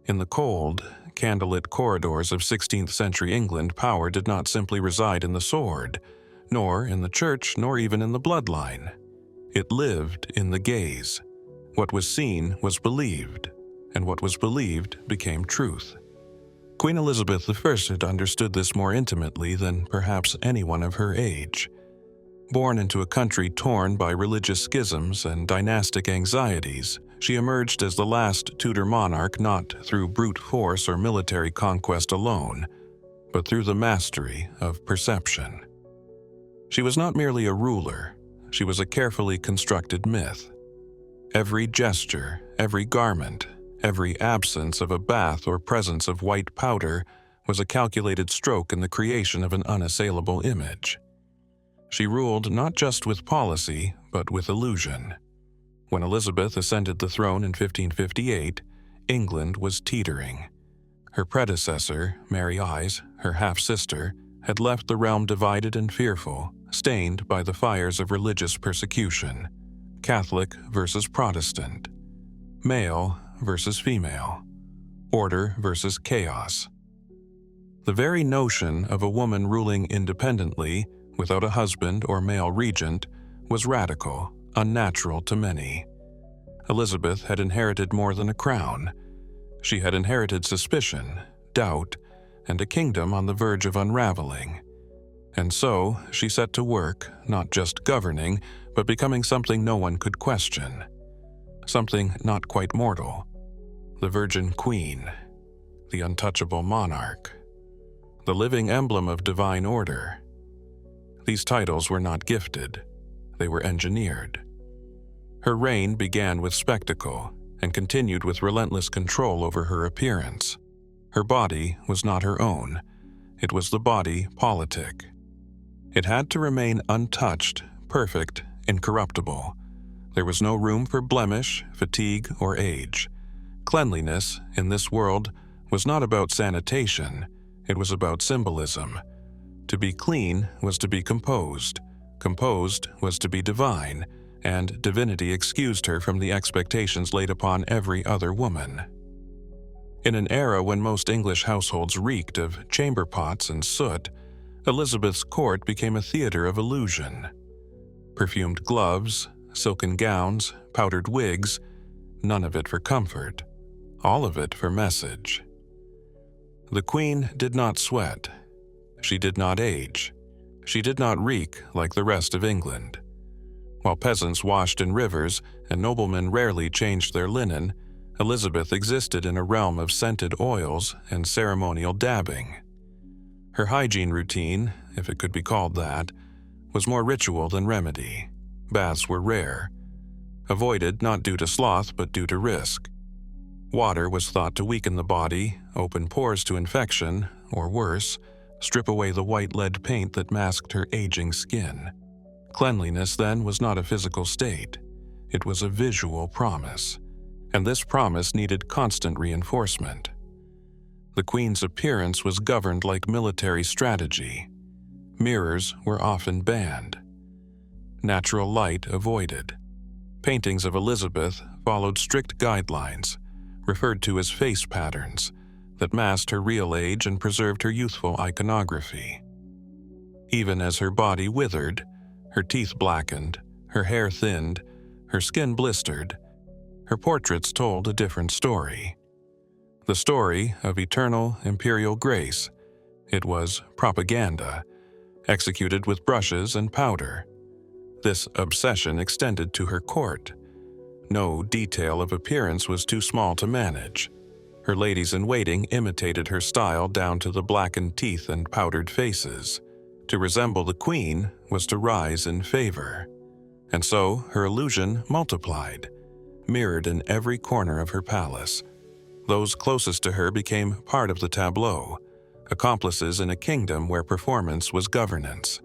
In the cold, candlelit corridors of 16th century England, power did not simply reside in the sword, nor in the church, nor even in the bloodline. It lived in the gaze. What was seen was believed, and what was believed became truth. Queen Elizabeth I had understood this more intimately than perhaps anyone of her age. Born into a country torn by religious schisms and dynastic anxieties, she emerged as the last Tudor monarch not through brute force or military conquest alone, but through the mastery of perception. She was not merely a ruler, she was a carefully constructed myth. Every gesture, every garment, every absence of a bath or presence of white powder was a calculated stroke in the creation of an unassailable image. She ruled not just with policy, but with illusion. When Elizabeth ascended the throne in 1558, England was teetering. Her predecessor, Mary Eyes, her half-sister, had left the realm divided and fearful, stained by the fires of religious persecution. Catholic versus Protestant, male versus female, order versus chaos. The very notion of a woman ruling independently, without a husband or male regent, was radical, unnatural to many. Elizabeth had inherited more than a crown. She had inherited suspicion, doubt, and a kingdom on the verge of unraveling. And so she set to work, not just governing, but becoming something no one could question. Something not quite mortal. The Virgin Queen, the untouchable monarch, the living emblem of divine order. These titles were not gifted, they were engineered. Her reign began with spectacle and continued with relentless control over her appearance. Her body was not her own, it was the body politic. It had to remain untouched, perfect, incorruptible. There was no room for blemish, fatigue, or age. Cleanliness, in this world, was not about sanitation, it was about symbolism. To be clean was to be composed. Composed was to be divine, and divinity excused her from the expectations laid upon every other woman. In an era when most English households reeked of chamber pots and soot, Elizabeth's court became a theater of illusion. Perfumed gloves, silken gowns, powdered wigs, none of it for comfort, all of it for message. The Queen did not sweat. She did not age. She did not reek like the rest of England. While peasants washed in rivers and noblemen rarely changed their linen, Elizabeth existed in a realm of scented oils and ceremonial dabbing. Her hygiene routine, if it could be called that, was more ritual than remedy. Baths were rare. Avoided not due to sloth but due to risk. Water was thought to weaken the body, open pores to infection, or worse, strip away the white lead paint that masked her aging skin. Cleanliness, then, was not a physical state. It was a visual promise, and this promise needed constant reinforcement. The Queen's appearance was governed like military strategy. Mirrors were often banned. Natural light avoided. Paintings of Elizabeth followed strict guidelines, referred to as face patterns, that masked her real age and preserved her youthful iconography. Even as her body withered, her teeth blackened, her hair thinned, her skin blistered, her portraits told a different story. The story of eternal imperial grace. It was propaganda, executed with brushes and powder. This obsession extended to her court. No detail of appearance was too small to manage. Her ladies-in-waiting imitated her style down to the blackened teeth and powdered faces. To resemble the Queen was to rise in favor. And so her illusion multiplied, mirrored in every corner of her palace. Those closest to her became part of the tableau, accomplices in a kingdom where performance was governance.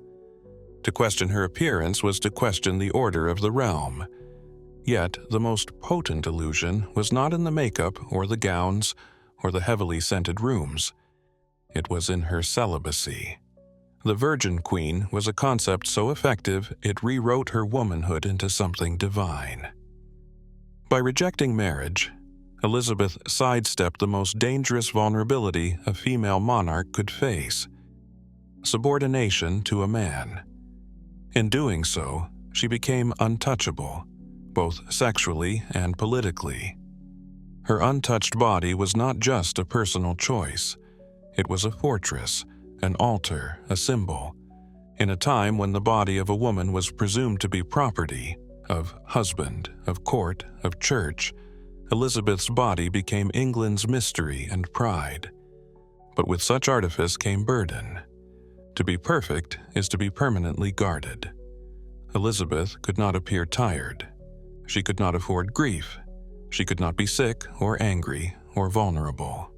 To question her appearance was to question the order of the realm. Yet the most potent illusion was not in the makeup or the gowns or the heavily scented rooms. It was in her celibacy. The Virgin Queen was a concept so effective it rewrote her womanhood into something divine. By rejecting marriage, Elizabeth sidestepped the most dangerous vulnerability a female monarch could face: subordination to a man. In doing so, she became untouchable, both sexually and politically. Her untouched body was not just a personal choice. It was a fortress, an altar, a symbol. In a time when the body of a woman was presumed to be property of husband, of court, of church, Elizabeth's body became England's mystery and pride. But with such artifice came burden. To be perfect is to be permanently guarded. Elizabeth could not appear tired. She could not afford grief. She could not be sick or angry or vulnerable.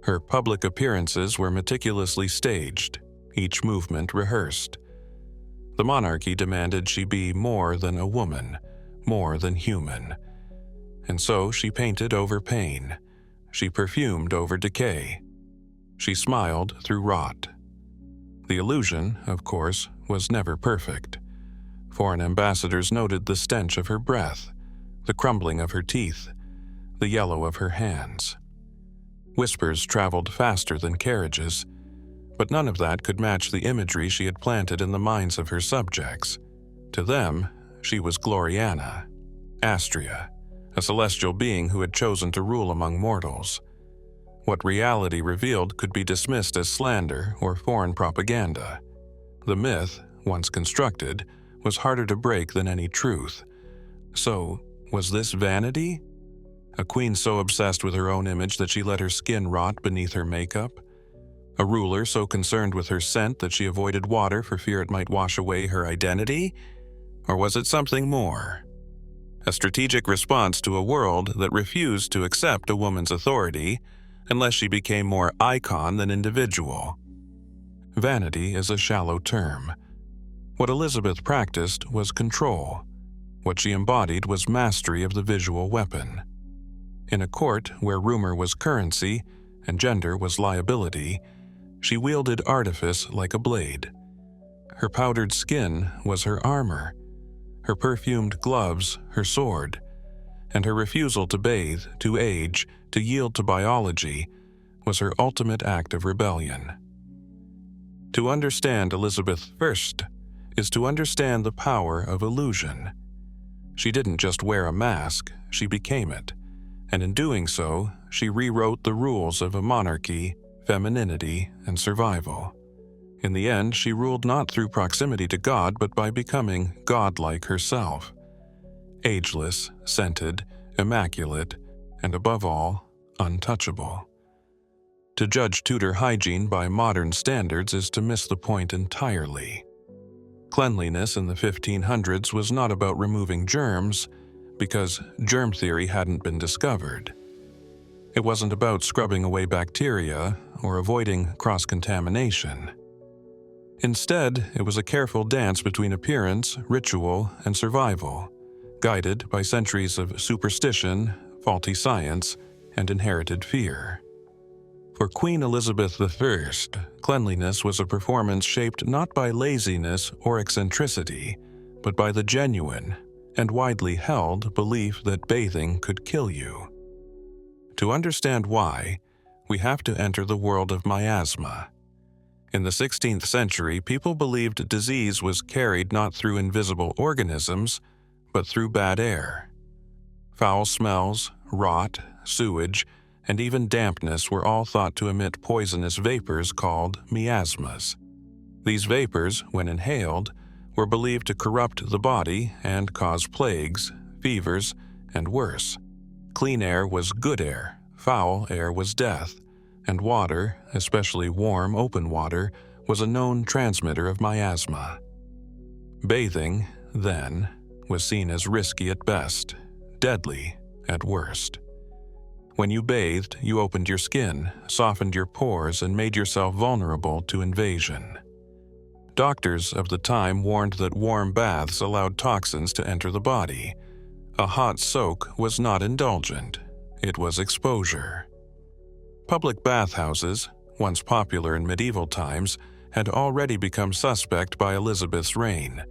Her public appearances were meticulously staged, each movement rehearsed. The monarchy demanded she be more than a woman, more than human. And so she painted over pain. She perfumed over decay. She smiled through rot. The illusion, of course, was never perfect. Foreign ambassadors noted the stench of her breath, the crumbling of her teeth, the yellow of her hands. Whispers traveled faster than carriages, but none of that could match the imagery she had planted in the minds of her subjects. To them, she was Gloriana, Astrea, a celestial being who had chosen to rule among mortals. What reality revealed could be dismissed as slander or foreign propaganda. The myth, once constructed, was harder to break than any truth. So, was this vanity? A queen so obsessed with her own image that she let her skin rot beneath her makeup? A ruler so concerned with her scent that she avoided water for fear it might wash away her identity? Or was it something more? A strategic response to a world that refused to accept a woman's authority unless she became more icon than individual. Vanity is a shallow term. What Elizabeth practiced was control. What she embodied was mastery of the visual weapon. In a court where rumor was currency and gender was liability, she wielded artifice like a blade. Her powdered skin was her armor, her perfumed gloves her sword, and her refusal to bathe, to age, to yield to biology was her ultimate act of rebellion. To understand Elizabeth I is to understand the power of illusion. She didn't just wear a mask, she became it, and in doing so, she rewrote the rules of a monarchy, femininity, and survival. In the end, she ruled not through proximity to God, but by becoming godlike herself. Ageless, scented, immaculate, and above all, untouchable. To judge Tudor hygiene by modern standards is to miss the point entirely. Cleanliness in the 1500s was not about removing germs, because germ theory hadn't been discovered. It wasn't about scrubbing away bacteria or avoiding cross-contamination. Instead, it was a careful dance between appearance, ritual, and survival, guided by centuries of superstition, faulty science, and inherited fear. For Queen Elizabeth I, cleanliness was a performance shaped not by laziness or eccentricity, but by the genuine and widely held belief that bathing could kill you. To understand why, we have to enter the world of miasma. In the 16th century, people believed disease was carried not through invisible organisms, but through bad air. Foul smells, rot, sewage, and even dampness were all thought to emit poisonous vapors called miasmas. These vapors, when inhaled, were believed to corrupt the body and cause plagues, fevers, and worse. Clean air was good air, foul air was death, and water, especially warm, open water, was a known transmitter of miasma. Bathing, then, was seen as risky at best, deadly at worst. When you bathed, you opened your skin, softened your pores, and made yourself vulnerable to invasion. Doctors of the time warned that warm baths allowed toxins to enter the body. A hot soak was not indulgent, it was exposure. Public bathhouses, once popular in medieval times, had already become suspect by Elizabeth's reign,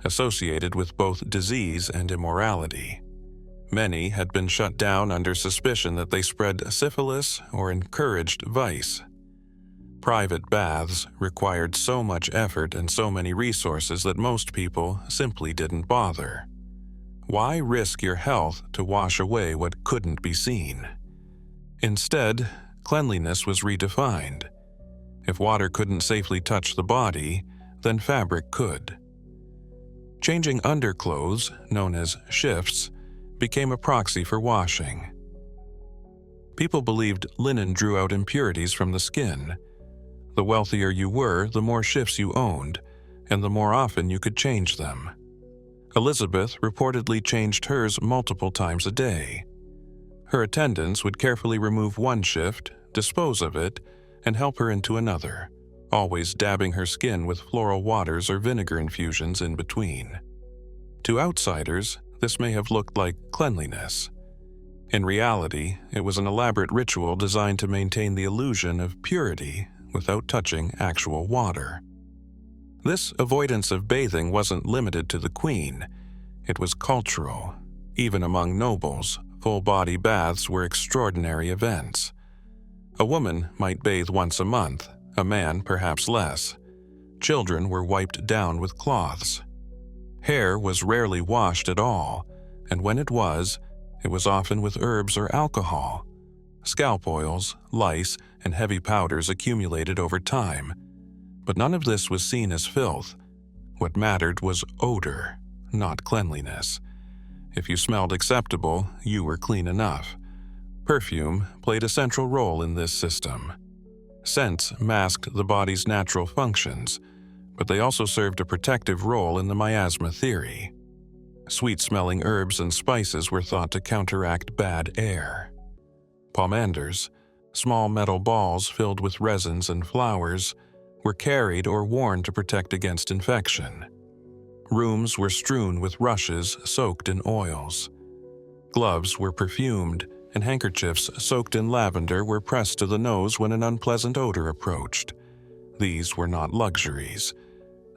associated with both disease and immorality. Many had been shut down under suspicion that they spread syphilis or encouraged vice. Private baths required so much effort and so many resources that most people simply didn't bother. Why risk your health to wash away what couldn't be seen? Instead, cleanliness was redefined. If water couldn't safely touch the body, then fabric could. Changing underclothes, known as shifts, became a proxy for washing. People believed linen drew out impurities from the skin. The wealthier you were, the more shifts you owned, and the more often you could change them. Elizabeth reportedly changed hers multiple times a day. Her attendants would carefully remove one shift, dispose of it, and help her into another, always dabbing her skin with floral waters or vinegar infusions in between. To outsiders, this may have looked like cleanliness. In reality, it was an elaborate ritual designed to maintain the illusion of purity without touching actual water. This avoidance of bathing wasn't limited to the queen. It was cultural. Even among nobles, full-body baths were extraordinary events. A woman might bathe once a month, a man perhaps less. Children were wiped down with cloths. Hair was rarely washed at all, and when it was often with herbs or alcohol. Scalp oils, lice, and heavy powders accumulated over time. But none of this was seen as filth. What mattered was odor, not cleanliness. If you smelled acceptable, you were clean enough. Perfume played a central role in this system. Scents masked the body's natural functions, but they also served a protective role in the miasma theory. Sweet-smelling herbs and spices were thought to counteract bad air. Pomanders, small metal balls filled with resins and flowers, were carried or worn to protect against infection. Rooms were strewn with rushes soaked in oils. Gloves were perfumed, and handkerchiefs soaked in lavender were pressed to the nose when an unpleasant odor approached. These were not luxuries.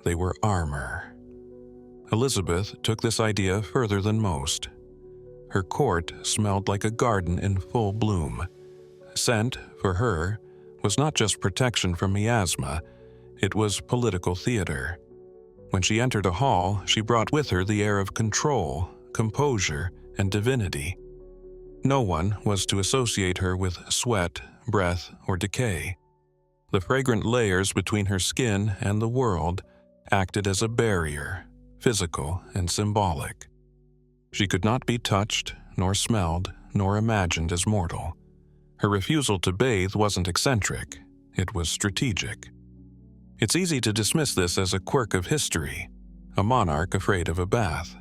They were armor. Elizabeth took this idea further than most. Her court smelled like a garden in full bloom. Scent, for her, was not just protection from miasma, it was political theater. When she entered a hall, she brought with her the air of control, composure, and divinity. No one was to associate her with sweat, breath, or decay. The fragrant layers between her skin and the world acted as a barrier, physical and symbolic. She could not be touched, nor smelled, nor imagined as mortal. Her refusal to bathe wasn't eccentric, it was strategic. It's easy to dismiss this as a quirk of history, a monarch afraid of a bath.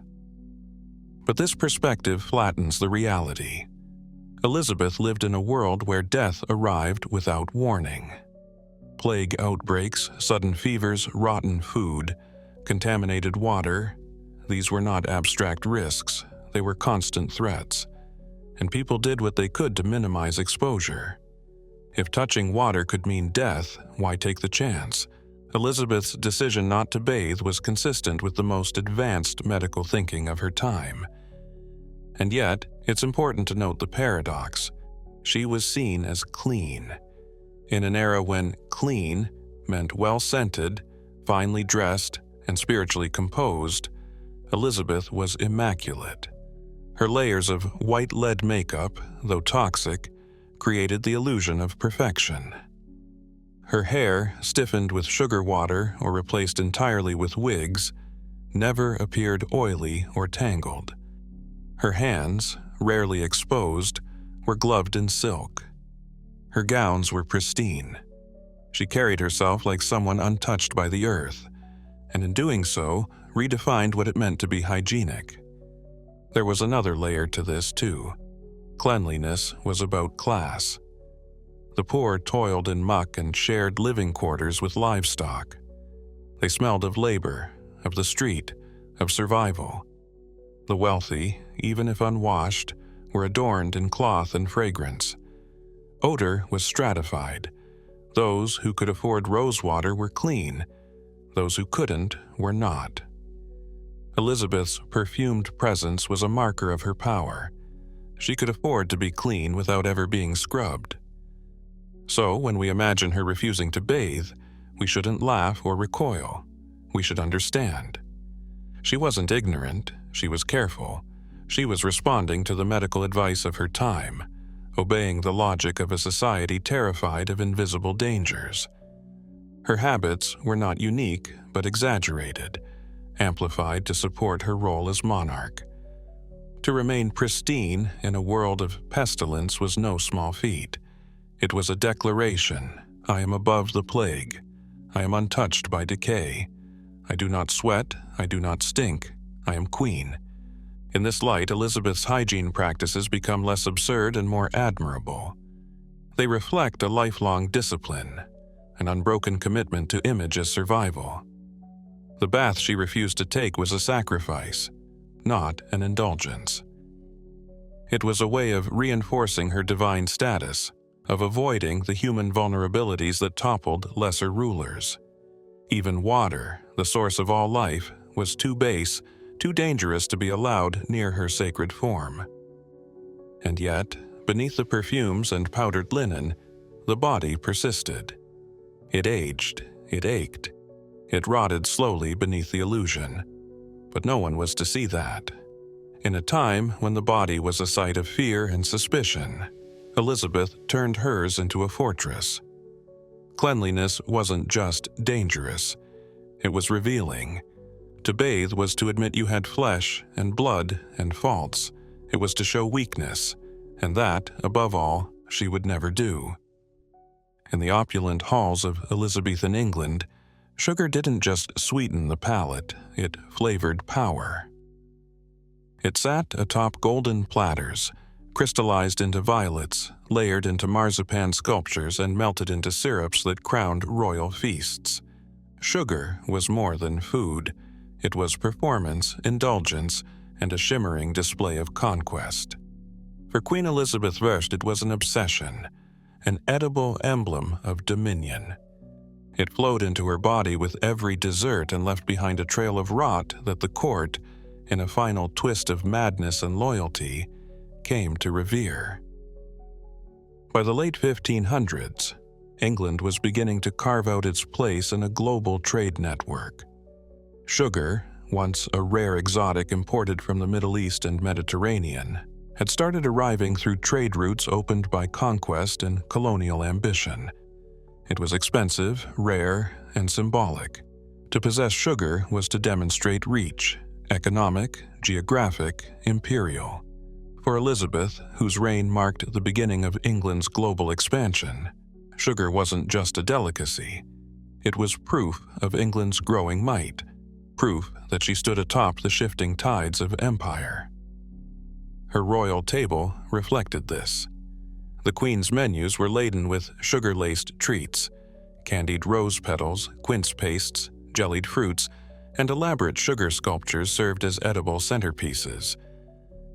But this perspective flattens the reality. Elizabeth lived in a world where death arrived without warning. Plague outbreaks, sudden fevers, rotten food, contaminated water, these were not abstract risks, they were constant threats. And people did what they could to minimize exposure. If touching water could mean death, why take the chance? Elizabeth's decision not to bathe was consistent with the most advanced medical thinking of her time. And yet, it's important to note the paradox. She was seen as clean. In an era when clean meant well-scented, finely dressed, and spiritually composed, Elizabeth was immaculate. Her layers of white lead makeup, though toxic, created the illusion of perfection. Her hair, stiffened with sugar water or replaced entirely with wigs, never appeared oily or tangled. Her hands, rarely exposed, were gloved in silk. Her gowns were pristine. She carried herself like someone untouched by the earth, and in doing so, redefined what it meant to be hygienic. There was another layer to this, too. Cleanliness was about class. The poor toiled in muck and shared living quarters with livestock. They smelled of labor, of the street, of survival. The wealthy, even if unwashed, were adorned in cloth and fragrance. Odor was stratified. Those who could afford rosewater were clean. Those who couldn't were not. Elizabeth's perfumed presence was a marker of her power. she could afford to be clean without ever being scrubbed. So, when we imagine her refusing to bathe, we shouldn't laugh or recoil. We should understand. She wasn't ignorant, she was careful. She was responding to the medical advice of her time, obeying the logic of a society terrified of invisible dangers. Her habits were not unique, but exaggerated, amplified to support her role as monarch. To remain pristine in a world of pestilence was no small feat. It was a declaration: I am above the plague. I am untouched by decay. I do not sweat, I do not stink. I am queen. In this light, Elizabeth's hygiene practices become less absurd and more admirable. They reflect a lifelong discipline, an unbroken commitment to image as survival. The bath she refused to take was a sacrifice, not an indulgence. It was a way of reinforcing her divine status, of avoiding the human vulnerabilities that toppled lesser rulers. Even water, the source of all life, was too base, too dangerous to be allowed near her sacred form. And yet, beneath the perfumes and powdered linen, the body persisted. It aged, it ached, it rotted slowly beneath the illusion. But no one was to see that. In a time when the body was a site of fear and suspicion, Elizabeth turned hers into a fortress. Cleanliness wasn't just dangerous, it was revealing. To bathe was to admit you had flesh and blood and faults. It was to show weakness, and that, above all, she would never do. In the opulent halls of Elizabethan England, sugar didn't just sweeten the palate, it flavored power. It sat atop golden platters, crystallized into violets, layered into marzipan sculptures, and melted into syrups that crowned royal feasts. Sugar was more than food. It was performance, indulgence, and a shimmering display of conquest. For Queen Elizabeth I, it was an obsession, an edible emblem of dominion. It flowed into her body with every dessert and left behind a trail of rot that the court, in a final twist of madness and loyalty, came to revere. By the late 1500s, England was beginning to carve out its place in a global trade network. Sugar, once a rare exotic imported from the Middle East and Mediterranean, had started arriving through trade routes opened by conquest and colonial ambition. It was expensive, rare, and symbolic. To possess sugar was to demonstrate reach, economic, geographic, imperial. For Elizabeth, whose reign marked the beginning of England's global expansion, sugar wasn't just a delicacy. It was proof of England's growing might, proof that she stood atop the shifting tides of empire. Her royal table reflected this. The Queen's menus were laden with sugar-laced treats, candied rose petals, quince pastes, jellied fruits, and elaborate sugar sculptures served as edible centerpieces.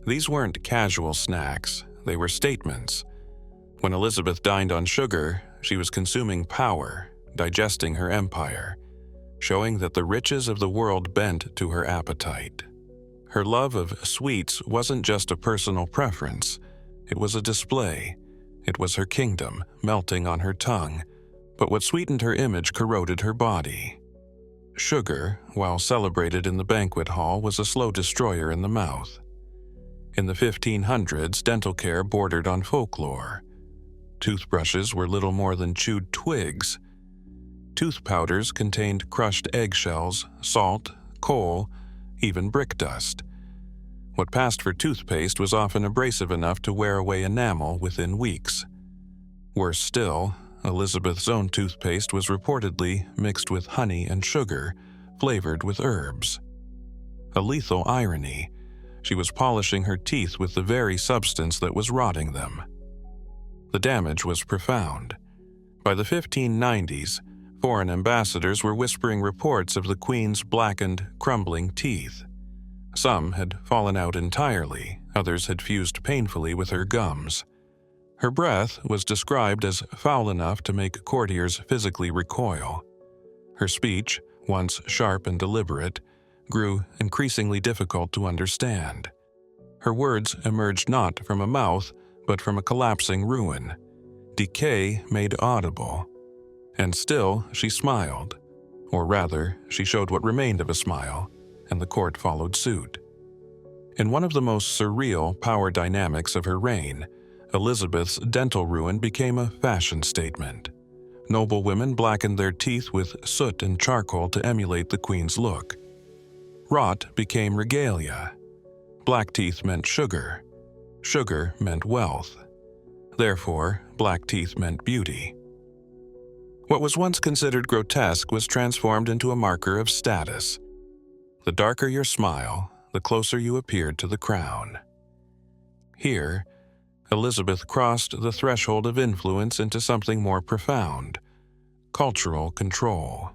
These weren't casual snacks, they were statements. When Elizabeth dined on sugar, she was consuming power, digesting her empire, showing that the riches of the world bent to her appetite. Her love of sweets wasn't just a personal preference, it was a display. It was her kingdom, melting on her tongue, but what sweetened her image corroded her body. Sugar, while celebrated in the banquet hall, was a slow destroyer in the mouth. In the 1500s, dental care bordered on folklore. Toothbrushes were little more than chewed twigs. Tooth powders contained crushed eggshells, salt, coal, even brick dust. What passed for toothpaste was often abrasive enough to wear away enamel within weeks. Worse still, Elizabeth's own toothpaste was reportedly mixed with honey and sugar, flavored with herbs. A lethal irony. She was polishing her teeth with the very substance that was rotting them. The damage was profound. By the 1590s, foreign ambassadors were whispering reports of the Queen's blackened, crumbling teeth. Some had fallen out entirely, others had fused painfully with her gums. Her breath was described as foul enough to make courtiers physically recoil. Her speech, once sharp and deliberate, grew increasingly difficult to understand. Her words emerged not from a mouth, but from a collapsing ruin, decay made audible. And still she smiled, or rather, she showed what remained of a smile, and the court followed suit. In one of the most surreal power dynamics of her reign, Elizabeth's dental ruin became a fashion statement. Noble women blackened their teeth with soot and charcoal to emulate the queen's look. Rot became regalia. Black teeth meant sugar. Sugar meant wealth. Therefore, black teeth meant beauty. What was once considered grotesque was transformed into a marker of status. The darker your smile, the closer you appeared to the crown. Here, Elizabeth crossed the threshold of influence into something more profound: cultural control.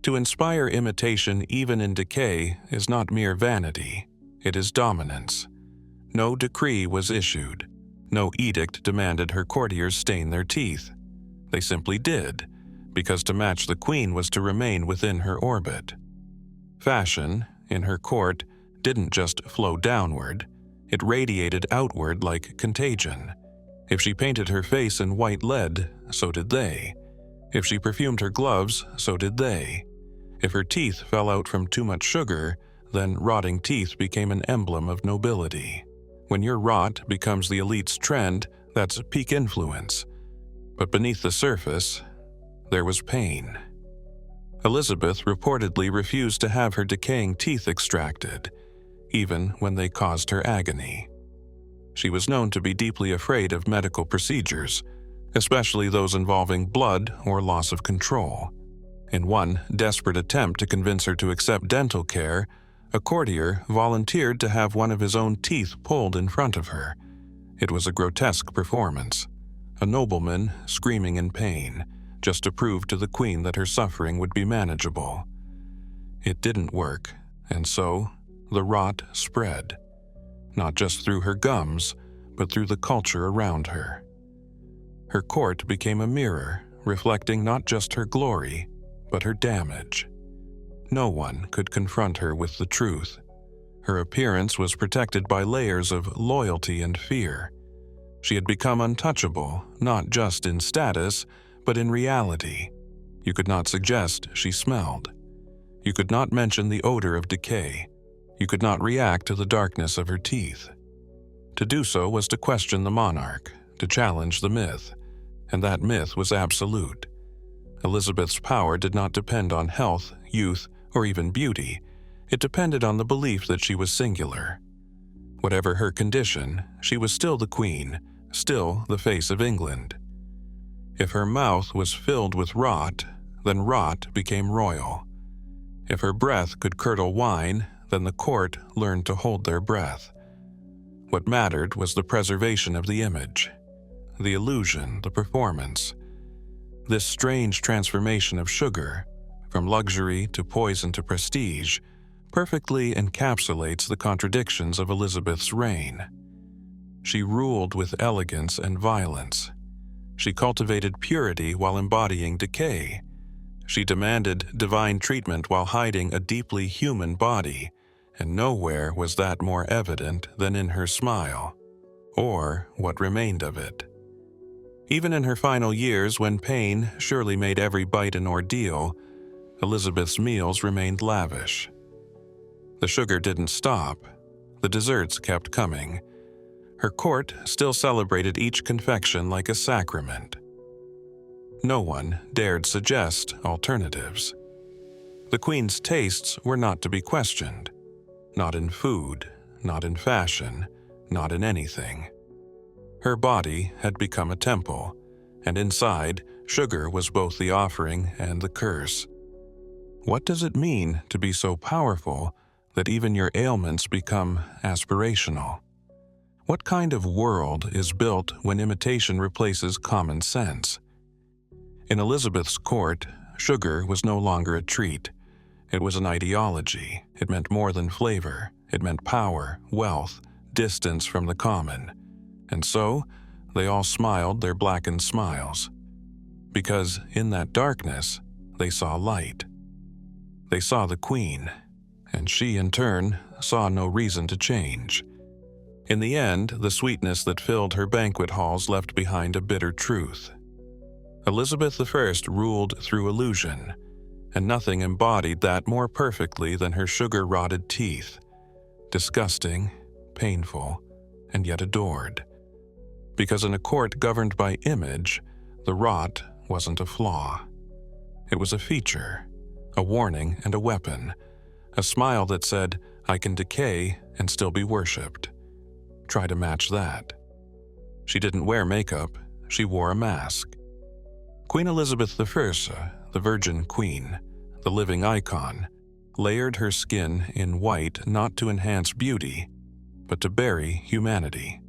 To inspire imitation even in decay is not mere vanity, it is dominance. No decree was issued. No edict demanded her courtiers stain their teeth. They simply did, because to match the queen was to remain within her orbit. Fashion, in her court, didn't just flow downward, it radiated outward like contagion. If she painted her face in white lead, so did they. If she perfumed her gloves, so did they. If her teeth fell out from too much sugar, then rotting teeth became an emblem of nobility. When your rot becomes the elite's trend, that's peak influence. But beneath the surface, there was pain. Elizabeth reportedly refused to have her decaying teeth extracted, even when they caused her agony. She was known to be deeply afraid of medical procedures, especially those involving blood or loss of control. In one desperate attempt to convince her to accept dental care, a courtier volunteered to have one of his own teeth pulled in front of her. It was a grotesque performance. A nobleman screaming in pain, just to prove to the queen that her suffering would be manageable. It didn't work, and so the rot spread, not just through her gums, but through the culture around her. Her court became a mirror, reflecting not just her glory, but her damage. No one could confront her with the truth. Her appearance was protected by layers of loyalty and fear. She had become untouchable, not just in status, but in reality. You could not suggest she smelled. You could not mention the odor of decay. You could not react to the darkness of her teeth. To do so was to question the monarch, to challenge the myth, and that myth was absolute. Elizabeth's power did not depend on health, youth, or even beauty. It depended on the belief that she was singular. Whatever her condition, she was still the queen, still the face of England. If her mouth was filled with rot, then rot became royal. If her breath could curdle wine, then the court learned to hold their breath. What mattered was the preservation of the image, the illusion, the performance. This strange transformation of sugar, from luxury to poison to prestige, perfectly encapsulates the contradictions of Elizabeth's reign. She ruled with elegance and violence. She cultivated purity while embodying decay. She demanded divine treatment while hiding a deeply human body, and nowhere was that more evident than in her smile, or what remained of it. Even in her final years, when pain surely made every bite an ordeal, Elizabeth's meals remained lavish. The sugar didn't stop. The desserts kept coming. Her court still celebrated each confection like a sacrament. No one dared suggest alternatives. The queen's tastes were not to be questioned. Not in food, not in fashion, not in anything. Her body had become a temple, and inside, sugar was both the offering and the curse. What does it mean to be so powerful that even your ailments become aspirational? What kind of world is built when imitation replaces common sense? In Elizabeth's court, sugar was no longer a treat. It was an ideology. It meant more than flavor. It meant power, wealth, distance from the common. And so, they all smiled their blackened smiles. Because in that darkness, they saw light. They saw the queen, and she in turn saw no reason to change. In the end, the sweetness that filled her banquet halls left behind a bitter truth. Elizabeth I ruled through illusion, and nothing embodied that more perfectly than her sugar-rotted teeth, disgusting, painful, and yet adored. Because in a court governed by image, the rot wasn't a flaw. It was a feature, a warning and a weapon, a smile that said, "I can decay and still be worshipped." Try to match that. She didn't wear makeup, she wore a mask. Queen Elizabeth I, the Virgin Queen, the living icon, layered her skin in white not to enhance beauty, but to bury humanity.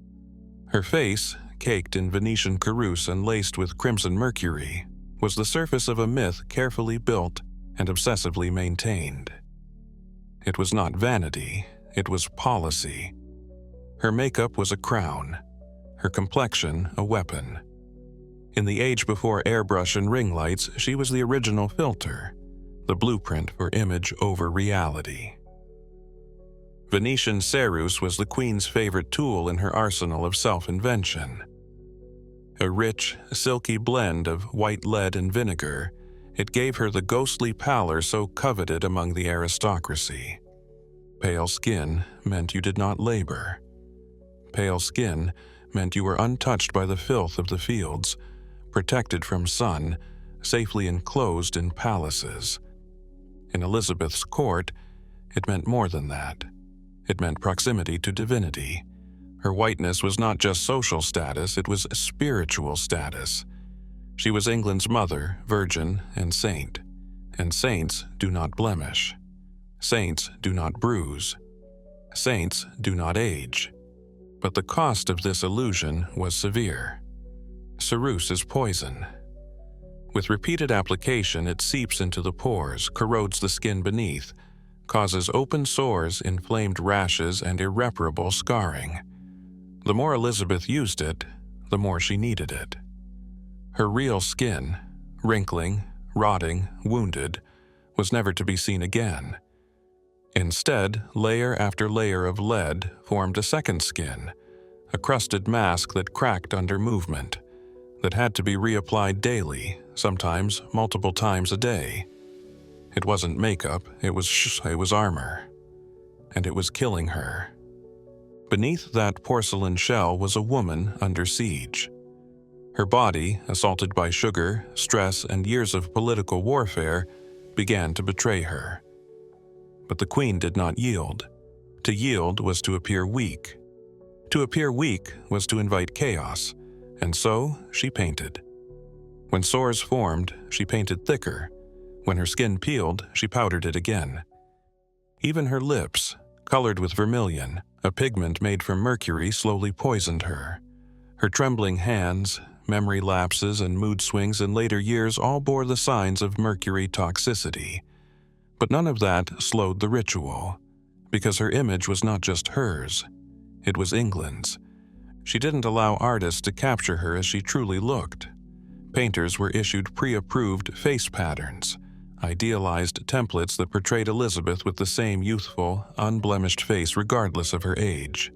Her face, caked in Venetian ceruse and laced with crimson mercury, was the surface of a myth carefully built and obsessively maintained. It was not vanity, it was policy. Her makeup was a crown, her complexion a weapon. In the age before airbrush and ring lights, she was the original filter, the blueprint for image over reality. Venetian ceruse was the queen's favorite tool in her arsenal of self-invention. A rich, silky blend of white lead and vinegar, it gave her the ghostly pallor so coveted among the aristocracy. Pale skin meant you did not labor. Pale skin meant you were untouched by the filth of the fields, protected from sun, safely enclosed in palaces. In Elizabeth's court, it meant more than that. It meant proximity to divinity. Her whiteness was not just social status, it was spiritual status. She was England's mother, virgin, and saint. And saints do not blemish. Saints do not bruise. Saints do not age. But the cost of this illusion was severe. Ceruse is poison. With repeated application, it seeps into the pores, corrodes the skin beneath, causes open sores, inflamed rashes, and irreparable scarring. The more Elizabeth used it, the more she needed it. Her real skin, wrinkling, rotting, wounded, was never to be seen again. Instead, layer after layer of lead formed a second skin, a crusted mask that cracked under movement, that had to be reapplied daily, sometimes multiple times a day. It wasn't makeup, it was armor. And it was killing her. Beneath that porcelain shell was a woman under siege. Her body, assaulted by sugar, stress, and years of political warfare, began to betray her. But the queen did not yield. To yield was to appear weak. To appear weak was to invite chaos, and so she painted. When sores formed, she painted thicker. When her skin peeled, she powdered it again. Even her lips, colored with vermilion, a pigment made from mercury, slowly poisoned her. Her trembling hands, memory lapses, and mood swings in later years all bore the signs of mercury toxicity. But none of that slowed the ritual, because her image was not just hers, it was England's. She didn't allow artists to capture her as she truly looked. Painters were issued pre-approved face patterns, idealized templates that portrayed Elizabeth with the same youthful, unblemished face regardless of her age.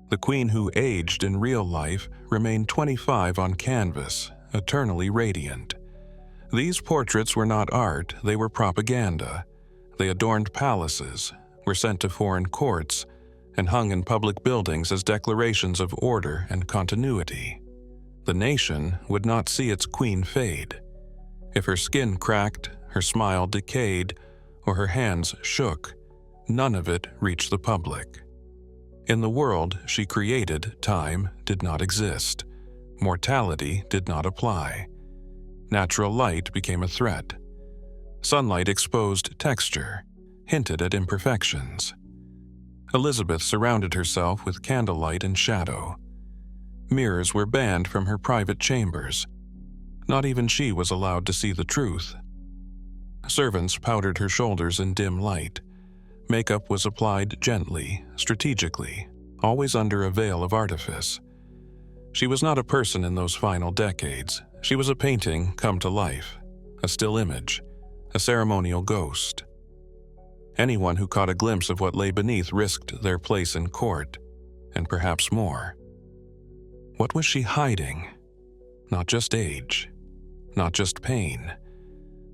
The queen who aged in real life remained 25 on canvas, eternally radiant. These portraits were not art, they were propaganda. They adorned palaces, were sent to foreign courts, and hung in public buildings as declarations of order and continuity. The nation would not see its queen fade. If her skin cracked, her smile decayed, or her hands shook, none of it reached the public. In the world she created, time did not exist. Mortality did not apply. Natural light became a threat. Sunlight exposed texture, hinted at imperfections. Elizabeth surrounded herself with candlelight and shadow. Mirrors were banned from her private chambers. Not even she was allowed to see the truth. Servants powdered her shoulders in dim light. Makeup was applied gently, strategically, always under a veil of artifice. She was not a person in those final decades. She was a painting come to life, a still image, a ceremonial ghost. Anyone who caught a glimpse of what lay beneath risked their place in court. and perhaps more. What was she hiding? Not just age, not just pain.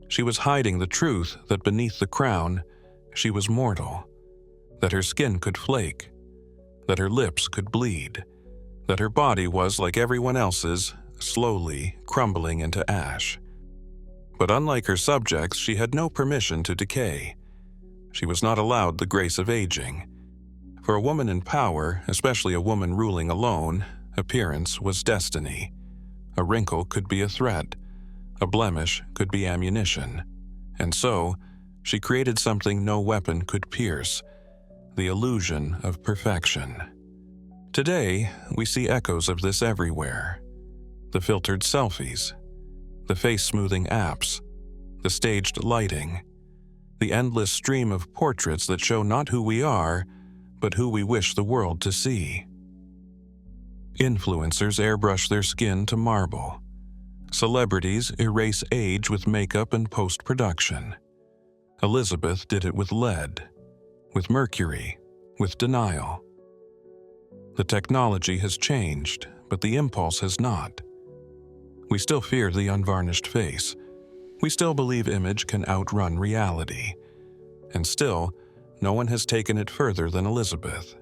She was hiding the truth that beneath the crown, she was mortal, that her skin could flake, that her lips could bleed, that her body was like everyone else's, slowly crumbling into ash. But unlike her subjects, she had no permission to decay. She was not allowed the grace of aging. For a woman in power, especially a woman ruling alone, appearance was destiny. A wrinkle could be a threat. A blemish could be ammunition. And so, she created something no weapon could pierce, the illusion of perfection. Today, we see echoes of this everywhere. The filtered selfies, the face-smoothing apps, the staged lighting, the endless stream of portraits that show not who we are, but who we wish the world to see. Influencers airbrush their skin to marble. Celebrities erase age with makeup and post-production. Elizabeth did it with lead, with mercury, with denial. The technology has changed, but the impulse has not. We still fear the unvarnished face. We still believe image can outrun reality. And still, no one has taken it further than Elizabeth.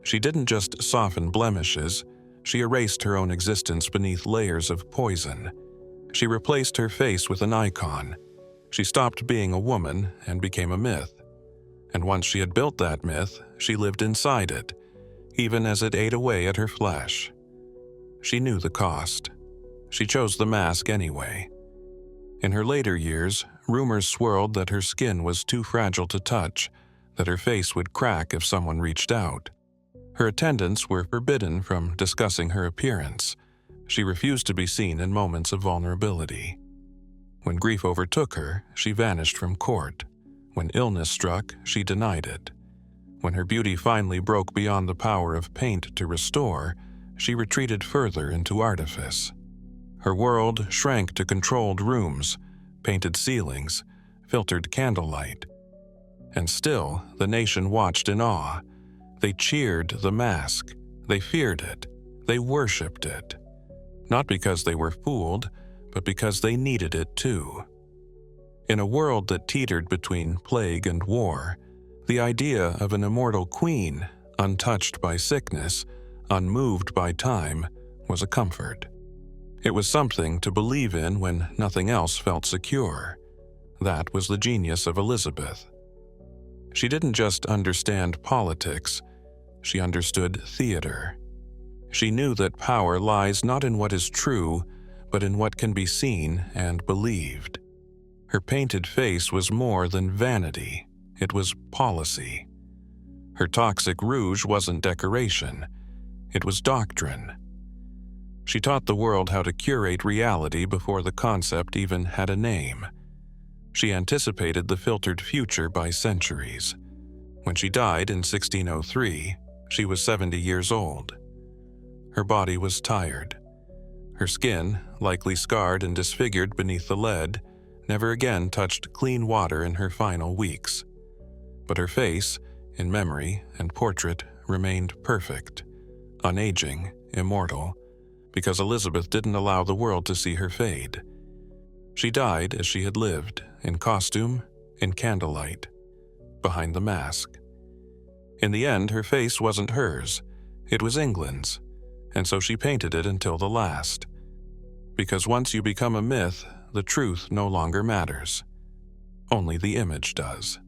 She didn't just soften blemishes, she erased her own existence beneath layers of poison. She replaced her face with an icon. She stopped being a woman and became a myth. And once she had built that myth, she lived inside it, even as it ate away at her flesh. She knew the cost. She chose the mask anyway. In her later years, rumors swirled that her skin was too fragile to touch, that her face would crack if someone reached out. Her attendants were forbidden from discussing her appearance. She refused to be seen in moments of vulnerability. When grief overtook her, she vanished from court. When illness struck, she denied it. When her beauty finally broke beyond the power of paint to restore, she retreated further into artifice. Her world shrank to controlled rooms, painted ceilings, filtered candlelight. And still, the nation watched in awe. They cheered the mask. They feared it. They worshipped it. Not because they were fooled, but because they needed it too. In a world that teetered between plague and war, the idea of an immortal queen, untouched by sickness, unmoved by time, was a comfort. It was something to believe in when nothing else felt secure. That was the genius of Elizabeth. She didn't just understand politics, she understood theater. She knew that power lies not in what is true, but in what can be seen and believed. Her painted face was more than vanity, it was policy. Her toxic rouge wasn't decoration, it was doctrine. She taught the world how to curate reality before the concept even had a name. She anticipated the filtered future by centuries. When she died in 1603, she was 70 years old. Her body was tired. Her skin, likely scarred and disfigured beneath the lead, never again touched clean water in her final weeks. But her face, in memory and portrait, remained perfect, unaging, immortal, because Elizabeth didn't allow the world to see her fade. She died as she had lived, in costume, in candlelight, behind the mask. In the end, her face wasn't hers, it was England's, and so she painted it until the last. Because once you become a myth, the truth no longer matters. Only the image does.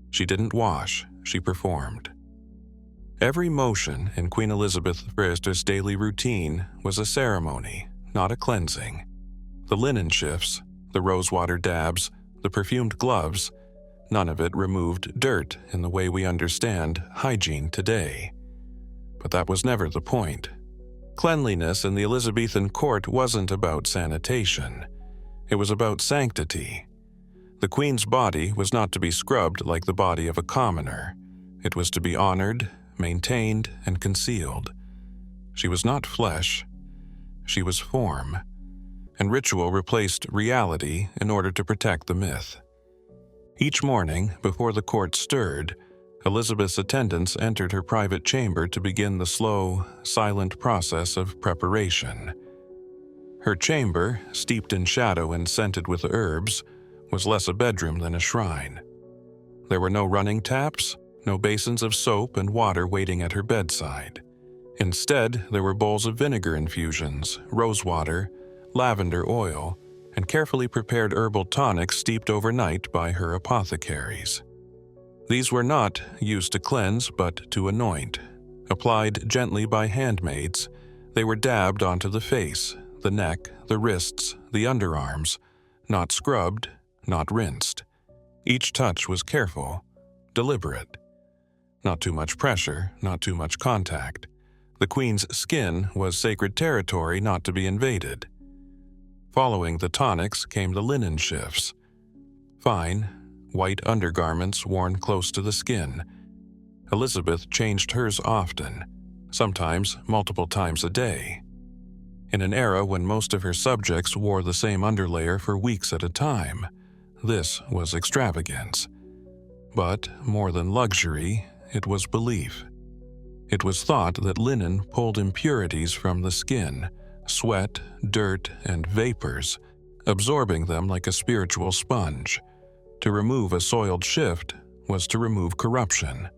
She didn't wash, she performed. Every motion in Queen Elizabeth I's daily routine was a ceremony, not a cleansing. The linen shifts, the rosewater dabs, the perfumed gloves, none of it removed dirt in the way we understand hygiene today. But that was never the point. Cleanliness in the Elizabethan court wasn't about sanitation. It was about sanctity. The Queen's body was not to be scrubbed like the body of a commoner. It was to be honored, maintained, and concealed. She was not flesh. She was form. And ritual replaced reality in order to protect the myth. Each morning, before the court stirred, Elizabeth's attendants entered her private chamber to begin the slow, silent process of preparation. Her chamber, steeped in shadow and scented with herbs, was less a bedroom than a shrine. There were no running taps, no basins of soap and water waiting at her bedside. Instead, there were bowls of vinegar infusions, rosewater, lavender oil, and carefully prepared herbal tonics steeped overnight by her apothecaries. These were not used to cleanse but to anoint. Applied gently by handmaids, they were dabbed onto the face, the neck, the wrists, the underarms, not scrubbed, not rinsed. Each touch was careful, deliberate. Not too much pressure, not too much contact. The Queen's skin was sacred territory not to be invaded. Following the tonics came the linen shifts. Fine, white undergarments worn close to the skin. Elizabeth changed hers often, sometimes multiple times a day. In an era when most of her subjects wore the same underlayer for weeks at a time, this was extravagance. But more than luxury, it was belief. It was thought that linen pulled impurities from the skin, sweat, dirt, and vapors, absorbing them like a spiritual sponge. To remove a soiled shift was to remove corruption.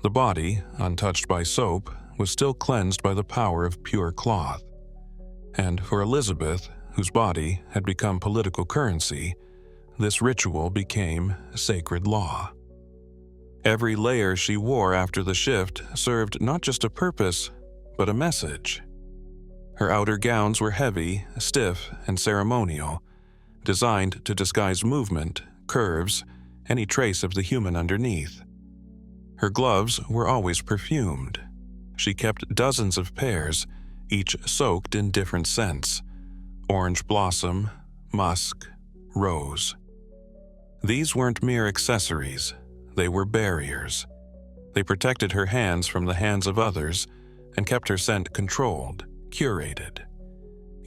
The body, untouched by soap, was still cleansed by the power of pure cloth. And for Elizabeth, whose body had become political currency, this ritual became sacred law. Every layer she wore after the shift served not just a purpose, but a message. Her outer gowns were heavy, stiff, and ceremonial, designed to disguise movement, curves, any trace of the human underneath. Her gloves were always perfumed. She kept dozens of pairs, each soaked in different scents: orange blossom, musk, rose. These weren't mere accessories, they were barriers. They protected her hands from the hands of others and kept her scent controlled, curated.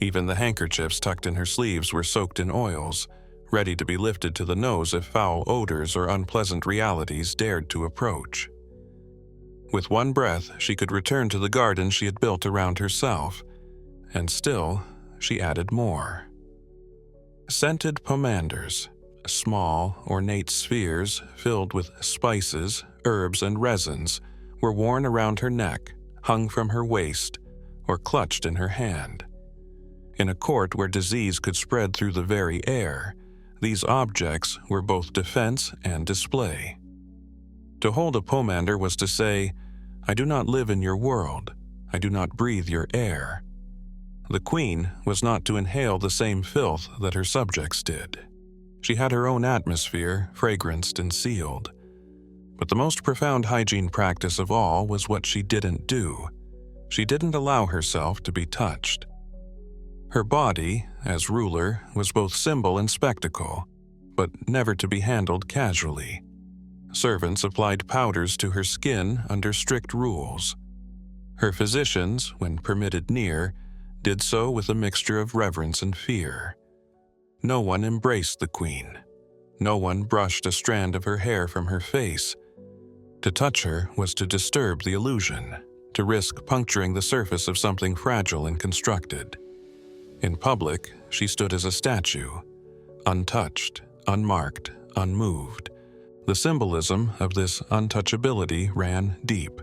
Even the handkerchiefs tucked in her sleeves were soaked in oils, ready to be lifted to the nose if foul odors or unpleasant realities dared to approach. With one breath, she could return to the garden she had built around herself, and still, she added more. Scented pomanders, small, ornate spheres filled with spices, herbs, and resins, were worn around her neck, hung from her waist, or clutched in her hand. In a court where disease could spread through the very air, these objects were both defense and display. To hold a pomander was to say, "I do not live in your world. I do not breathe your air." The Queen was not to inhale the same filth that her subjects did. She had her own atmosphere, fragranced and sealed. But the most profound hygiene practice of all was what she didn't do. She didn't allow herself to be touched. Her body, as ruler, was both symbol and spectacle, but never to be handled casually. Servants applied powders to her skin under strict rules. Her physicians, when permitted near, did so with a mixture of reverence and fear. No one embraced the Queen. No one brushed a strand of her hair from her face. To touch her was to disturb the illusion, to risk puncturing the surface of something fragile and constructed. In public, she stood as a statue, untouched, unmarked, unmoved. The symbolism of this untouchability ran deep.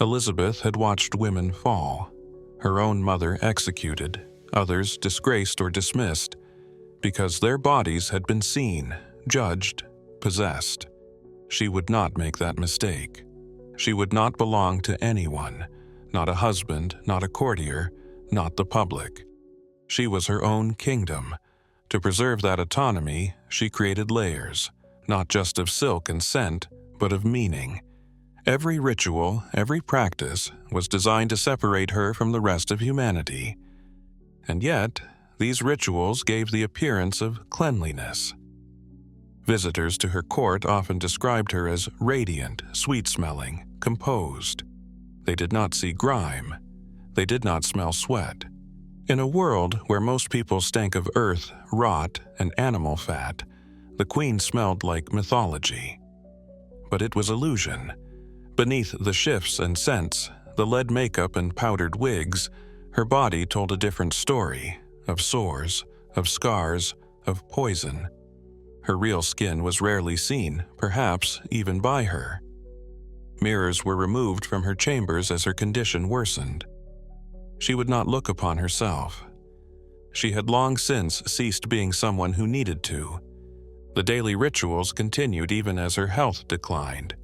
Elizabeth had watched women fall, her own mother executed, others disgraced or dismissed, because their bodies had been seen, judged, possessed. She would not make that mistake. She would not belong to anyone, not a husband, not a courtier, not the public. She was her own kingdom. To preserve that autonomy, she created layers, not just of silk and scent, but of meaning. Every ritual, every practice was designed to separate her from the rest of humanity. And yet, these rituals gave the appearance of cleanliness. Visitors to her court often described her as radiant, sweet-smelling, composed. They did not see grime. They did not smell sweat. In a world where most people stank of earth, rot, and animal fat, the Queen smelled like mythology. but it was illusion. Beneath the shifts and scents, the lead makeup and powdered wigs, her body told a different story, of sores, of scars, of poison. Her real skin was rarely seen, perhaps even by her. Mirrors were removed from her chambers as her condition worsened. She would not look upon herself. She had long since ceased being someone who needed to. The daily rituals continued even as her health declined.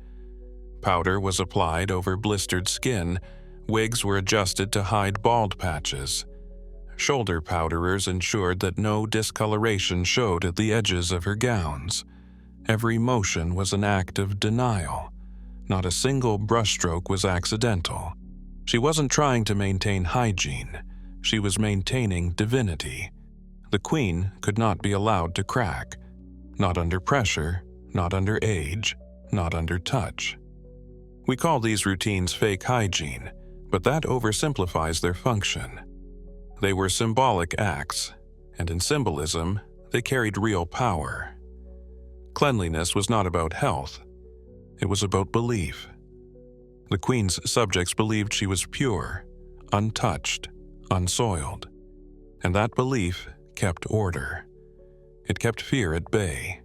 Powder was applied over blistered skin, wigs were adjusted to hide bald patches. Shoulder powderers ensured that no discoloration showed at the edges of her gowns. Every motion was an act of denial. Not a single brushstroke was accidental. She wasn't trying to maintain hygiene. She was maintaining divinity. The queen could not be allowed to crack. Not under pressure, not under age, not under touch. We call these routines fake hygiene, but that oversimplifies their function. They were symbolic acts, and in symbolism, they carried real power. Cleanliness was not about health. It was about belief. The queen's subjects believed she was pure, untouched, unsoiled, and that belief kept order. It kept fear at bay.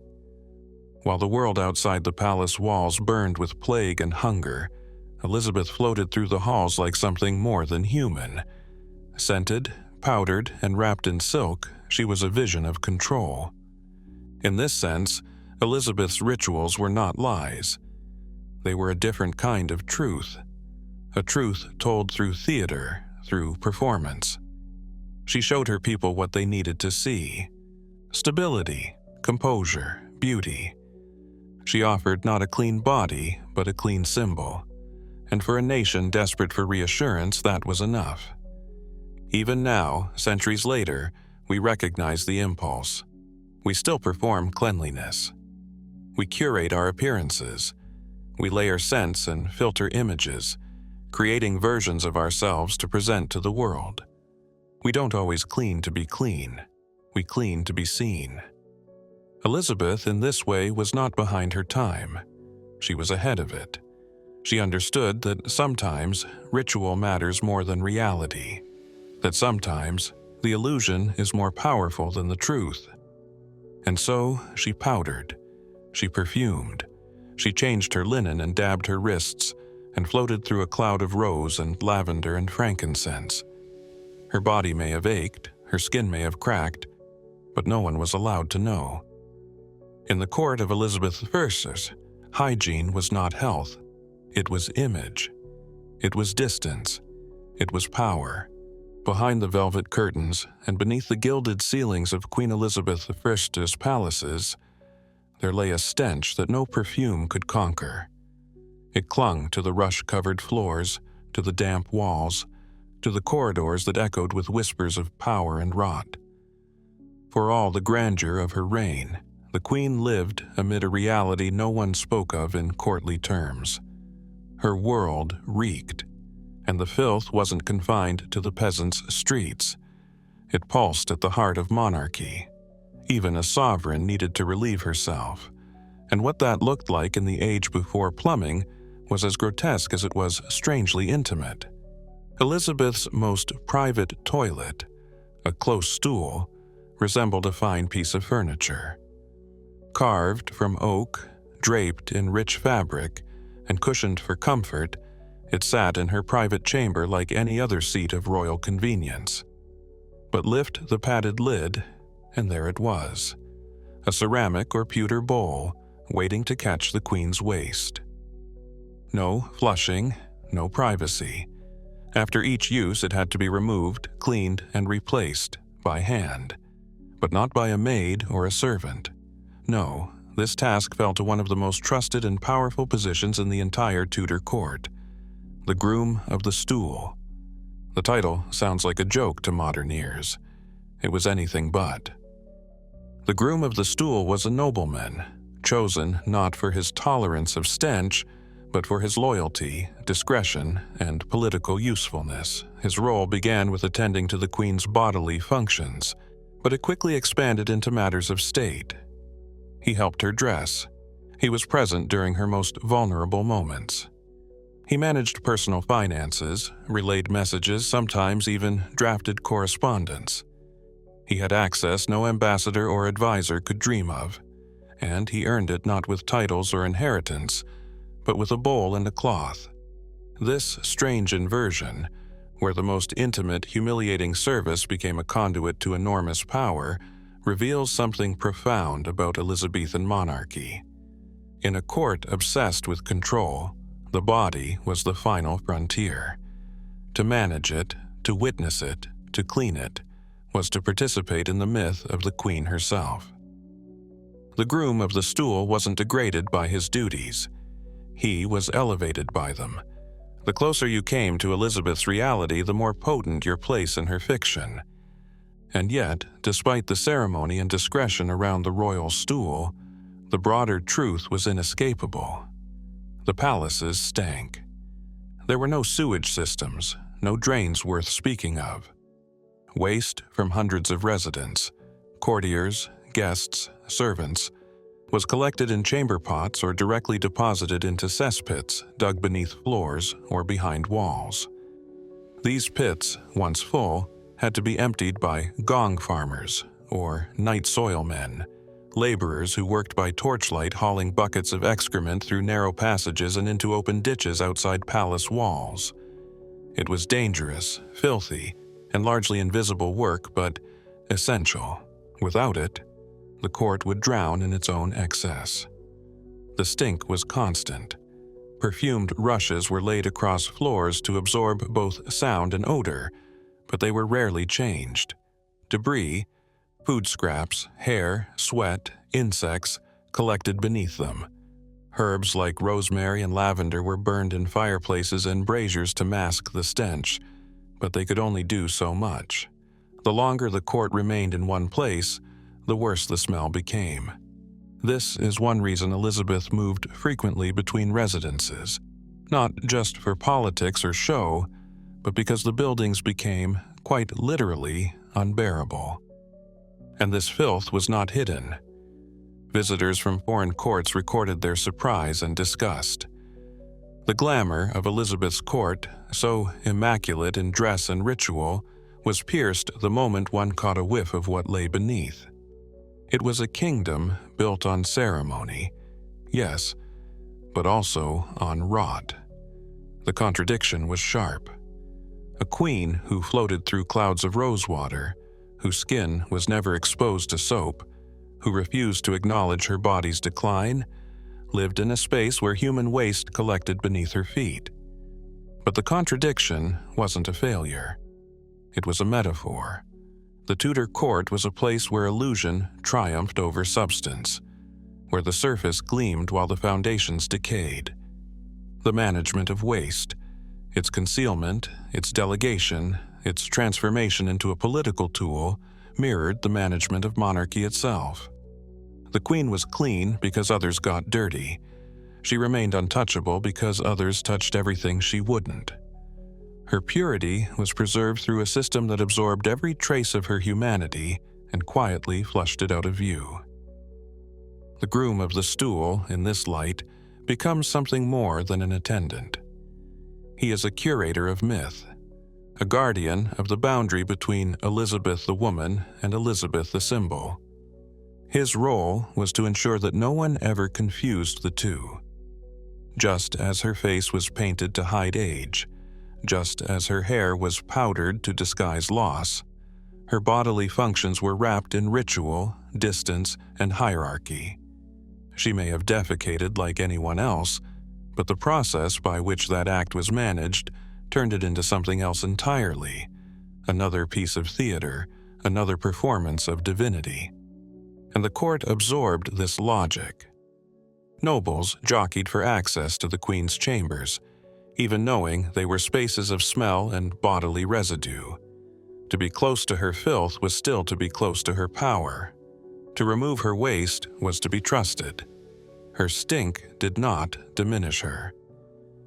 While the world outside the palace walls burned with plague and hunger, Elizabeth floated through the halls like something more than human. Scented, powdered, and wrapped in silk, she was a vision of control. In this sense, Elizabeth's rituals were not lies. They were a different kind of truth, a truth told through theater, through performance. She showed her people what they needed to see: stability, composure, beauty. She offered not a clean body, but a clean symbol, and for a nation desperate for reassurance, that was enough. Even now, centuries later, we recognize the impulse. We still perform cleanliness. We curate our appearances. We layer scents and filter images, creating versions of ourselves to present to the world. We don't always clean to be clean. We clean to be seen. Elizabeth, in this way, was not behind her time. She was ahead of it. She understood that sometimes ritual matters more than reality, that sometimes the illusion is more powerful than the truth. And so she powdered, she perfumed, she changed her linen and dabbed her wrists, and floated through a cloud of rose and lavender and frankincense. Her body may have ached, her skin may have cracked, but no one was allowed to know. In the court of Elizabeth I, hygiene was not health. It was image. It was distance. It was power. Behind the velvet curtains and beneath the gilded ceilings of Queen Elizabeth I's palaces, there lay a stench that no perfume could conquer. It clung to the rush-covered floors, to the damp walls, to the corridors that echoed with whispers of power and rot. For all the grandeur of her reign, the queen lived amid a reality no one spoke of in courtly terms. Her world reeked, and the filth wasn't confined to the peasants' streets. It pulsed at the heart of monarchy. Even a sovereign needed to relieve herself, and what that looked like in the age before plumbing was as grotesque as it was strangely intimate. Elizabeth's most private toilet, a close stool, resembled a fine piece of furniture. Carved from oak, draped in rich fabric, and cushioned for comfort, it sat in her private chamber like any other seat of royal convenience. But lift the padded lid, and there it was, a ceramic or pewter bowl waiting to catch the queen's waist. No flushing, no privacy. After each use, it had to be removed, cleaned, and replaced by hand, but not by a maid or a servant. No, this task fell to one of the most trusted and powerful positions in the entire Tudor court, the groom of the stool. The title sounds like a joke to modern ears. It was anything but. The groom of the stool was a nobleman, chosen not for his tolerance of stench, but for his loyalty, discretion, and political usefulness. His role began with attending to the queen's bodily functions, but it quickly expanded into matters of state. He helped her dress. He was present during her most vulnerable moments. He managed personal finances, relayed messages, sometimes even drafted correspondence. He had access no ambassador or advisor could dream of, and he earned it not with titles or inheritance, but with a bowl and a cloth. This strange inversion, where the most intimate, humiliating service became a conduit to enormous power, reveals something profound about Elizabethan monarchy. In a court obsessed with control, the body was the final frontier. To manage it, to witness it, to clean it, was to participate in the myth of the queen herself. The groom of the stool wasn't degraded by his duties. He was elevated by them. The closer you came to Elizabeth's reality, the more potent your place in her fiction. And yet, despite the ceremony and discretion around the royal stool, the broader truth was inescapable. The palaces stank. There were no sewage systems, no drains worth speaking of. Waste from hundreds of residents, courtiers, guests, servants, was collected in chamber pots or directly deposited into cesspits dug beneath floors or behind walls. These pits, once full, had to be emptied by gong farmers, or night soil men, laborers who worked by torchlight hauling buckets of excrement through narrow passages and into open ditches outside palace walls. It was dangerous, filthy, and largely invisible work, but essential. Without it, the court would drown in its own excess. The stink was constant. Perfumed rushes were laid across floors to absorb both sound and odor, but they were rarely changed. Debris, food scraps, hair, sweat, insects, collected beneath them. Herbs like rosemary and lavender were burned in fireplaces and braziers to mask the stench, but they could only do so much. The longer the court remained in one place, the worse the smell became. This is one reason Elizabeth moved frequently between residences, not just for politics or show, but because the buildings became, quite literally, unbearable. And this filth was not hidden. Visitors from foreign courts recorded their surprise and disgust. The glamour of Elizabeth's court, so immaculate in dress and ritual, was pierced the moment one caught a whiff of what lay beneath. It was a kingdom built on ceremony, yes, but also on rot. The contradiction was sharp. A queen who floated through clouds of rosewater, whose skin was never exposed to soap, who refused to acknowledge her body's decline, lived in a space where human waste collected beneath her feet. But the contradiction wasn't a failure. It was a metaphor. The Tudor court was a place where illusion triumphed over substance, where the surface gleamed while the foundations decayed. The management of waste, its concealment, its delegation, its transformation into a political tool, mirrored the management of monarchy itself. The queen was clean because others got dirty. She remained untouchable because others touched everything she wouldn't. Her purity was preserved through a system that absorbed every trace of her humanity and quietly flushed it out of view. The groom of the stool, in this light, becomes something more than an attendant. He is a curator of myth, a guardian of the boundary between Elizabeth the woman and Elizabeth the symbol. His role was to ensure that no one ever confused the two. Just as her face was painted to hide age, just as her hair was powdered to disguise loss, her bodily functions were wrapped in ritual, distance, and hierarchy. She may have defecated like anyone else, but the process by which that act was managed turned it into something else entirely, another piece of theater, another performance of divinity. And the court absorbed this logic. Nobles jockeyed for access to the queen's chambers, even knowing they were spaces of smell and bodily residue. To be close to her filth was still to be close to her power. To remove her waste was to be trusted. Her stink did not diminish her.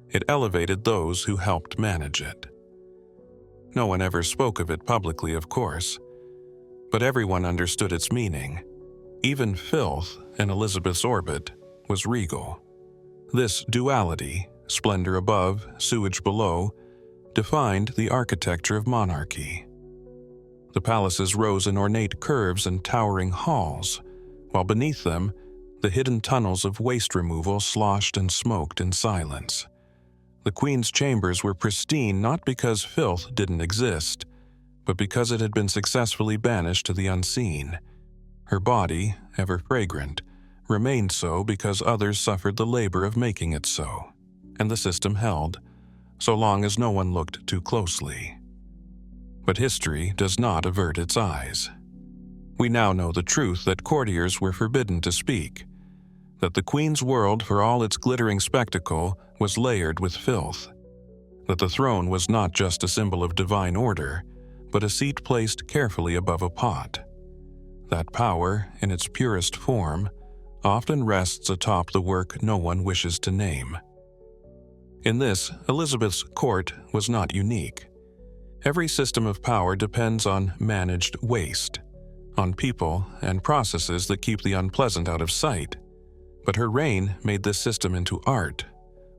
It elevated those who helped manage it. No one ever spoke of it publicly, of course, but everyone understood its meaning. Even filth, in Elizabeth's orbit, was regal. This duality, splendor above, sewage below, defined the architecture of monarchy. The palaces rose in ornate curves and towering halls, while beneath them, the hidden tunnels of waste removal sloshed and smoked in silence. The queen's chambers were pristine not because filth didn't exist, but because it had been successfully banished to the unseen. Her body, ever fragrant, remained so because others suffered the labor of making it so, and the system held, so long as no one looked too closely. But history does not avert its eyes. We now know the truth that courtiers were forbidden to speak, that the queen's world, for all its glittering spectacle, was layered with filth, that the throne was not just a symbol of divine order, but a seat placed carefully above a pot. That power, in its purest form, often rests atop the work no one wishes to name. In this, Elizabeth's court was not unique. Every system of power depends on managed waste, on people and processes that keep the unpleasant out of sight. But her reign made this system into art.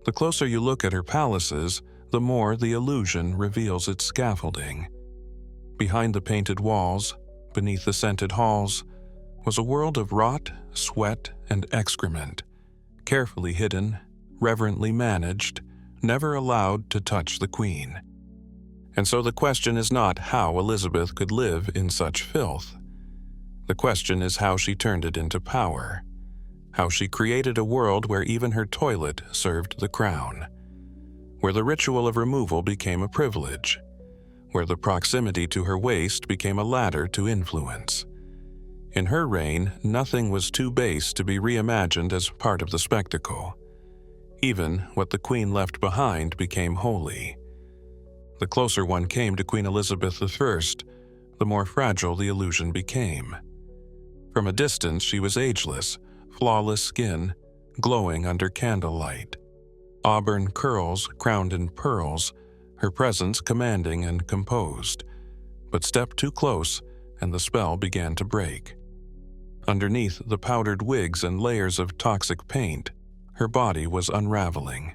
The closer you look at her palaces, the more the illusion reveals its scaffolding. Behind the painted walls, beneath the scented halls, was a world of rot, sweat, and excrement, carefully hidden, reverently managed, never allowed to touch the queen. And so the question is not how Elizabeth could live in such filth. The question is how she turned it into power, how she created a world where even her toilet served the crown, where the ritual of removal became a privilege, where the proximity to her waist became a ladder to influence. In her reign, nothing was too base to be reimagined as part of the spectacle. Even what the queen left behind became holy. The closer one came to Queen Elizabeth I, the more fragile the illusion became. From a distance, she was ageless, flawless skin, glowing under candlelight. Auburn curls crowned in pearls, her presence commanding and composed. But step too close, and the spell began to break. Underneath the powdered wigs and layers of toxic paint, her body was unraveling.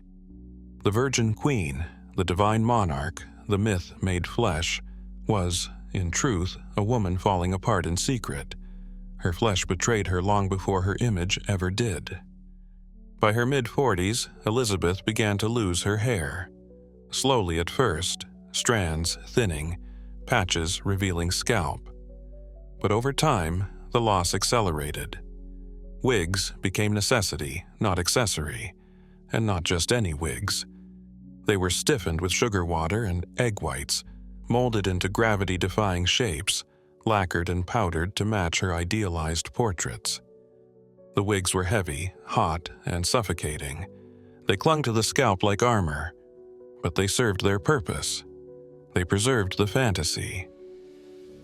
The Virgin Queen, the divine monarch, the myth made flesh, was, in truth, a woman falling apart in secret. Her flesh betrayed her long before her image ever did. By her mid-40s, Elizabeth began to lose her hair. Slowly at first, strands thinning, patches revealing scalp. But over time, the loss accelerated. Wigs became necessity, not accessory, and not just any wigs. They were stiffened with sugar water and egg whites, molded into gravity-defying shapes, lacquered and powdered to match her idealized portraits. The wigs were heavy, hot, and suffocating. They clung to the scalp like armor, but they served their purpose. They preserved the fantasy.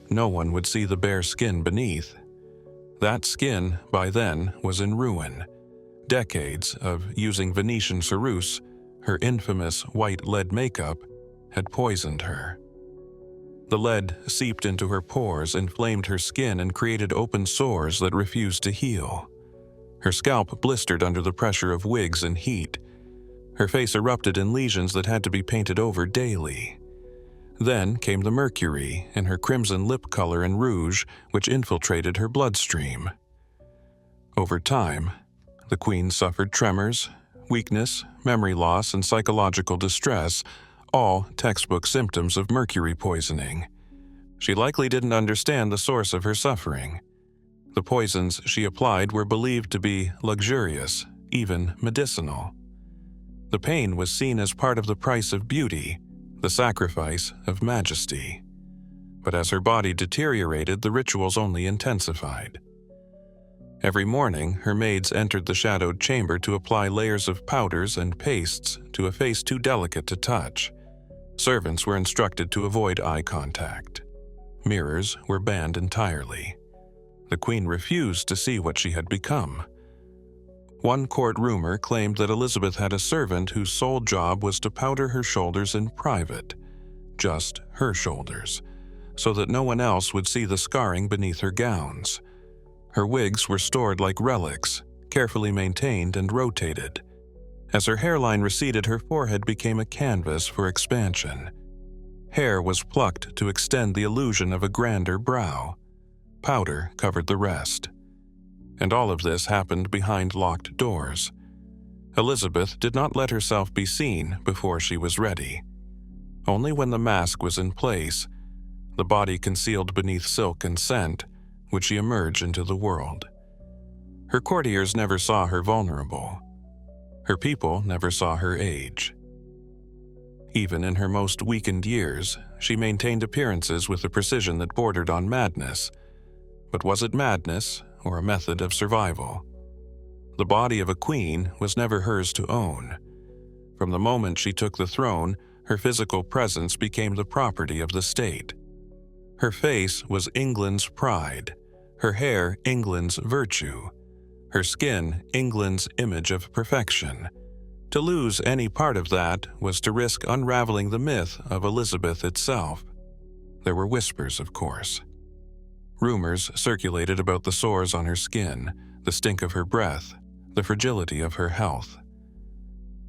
No one would see the bare skin beneath. That skin, by then, was in ruin. Decades of using Venetian ceruse, her infamous white lead makeup, had poisoned her. The lead seeped into her pores, inflamed her skin, and created open sores that refused to heal. Her scalp blistered under the pressure of wigs and heat. Her face erupted in lesions that had to be painted over daily. Then came the mercury in her crimson lip color and rouge, which infiltrated her bloodstream. Over time, the queen suffered tremors, weakness, memory loss, and psychological distress, all textbook symptoms of mercury poisoning. She likely didn't understand the source of her suffering. The poisons she applied were believed to be luxurious, even medicinal. The pain was seen as part of the price of beauty, the sacrifice of majesty. But as her body deteriorated, the rituals only intensified. Every morning, her maids entered the shadowed chamber to apply layers of powders and pastes to a face too delicate to touch. Servants were instructed to avoid eye contact. Mirrors were banned entirely. The queen refused to see what she had become. One court rumor claimed that Elizabeth had a servant whose sole job was to powder her shoulders in private, just her shoulders, so that no one else would see the scarring beneath her gowns. Her wigs were stored like relics, carefully maintained and rotated. As her hairline receded, her forehead became a canvas for expansion. Hair was plucked to extend the illusion of a grander brow. Powder covered the rest. And all of this happened behind locked doors. Elizabeth did not let herself be seen before she was ready. Only when the mask was in place, the body concealed beneath silk and scent, would she emerge into the world. Her courtiers never saw her vulnerable. Her people never saw her age. Even in her most weakened years, she maintained appearances with a precision that bordered on madness. But was it madness or a method of survival? The body of a queen was never hers to own. From the moment she took the throne, her physical presence became the property of the state. Her face was England's pride, her hair England's virtue, her skin England's image of perfection. To lose any part of that was to risk unraveling the myth of Elizabeth itself. There were whispers, of course. Rumors circulated about the sores on her skin, the stink of her breath, the fragility of her health.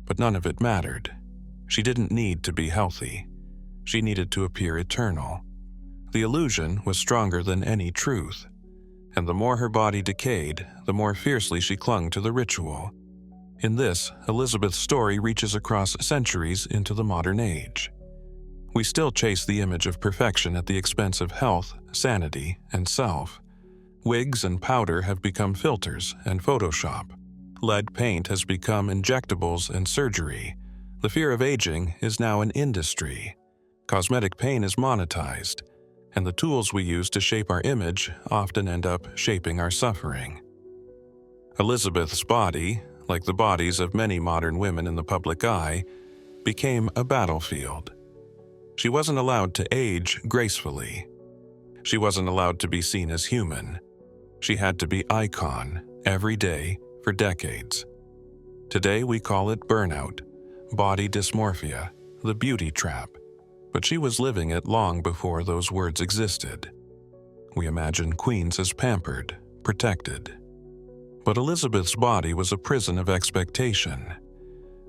But none of it mattered. She didn't need to be healthy. She needed to appear eternal. The illusion was stronger than any truth, and the more her body decayed, the more fiercely she clung to the ritual. In this, Elizabeth's story reaches across centuries into the modern age. We still chase the image of perfection at the expense of health, sanity, and self. Wigs and powder have become filters and Photoshop. Lead paint has become injectables and surgery. The fear of aging is now an industry. Cosmetic pain is monetized, and the tools we use to shape our image often end up shaping our suffering. Elizabeth's body, like the bodies of many modern women in the public eye, became a battlefield. She wasn't allowed to age gracefully. She wasn't allowed to be seen as human. She had to be icon every day for decades. Today we call it burnout, body dysmorphia, the beauty trap. But she was living it long before those words existed. We imagine queens as pampered, protected. But Elizabeth's body was a prison of expectation.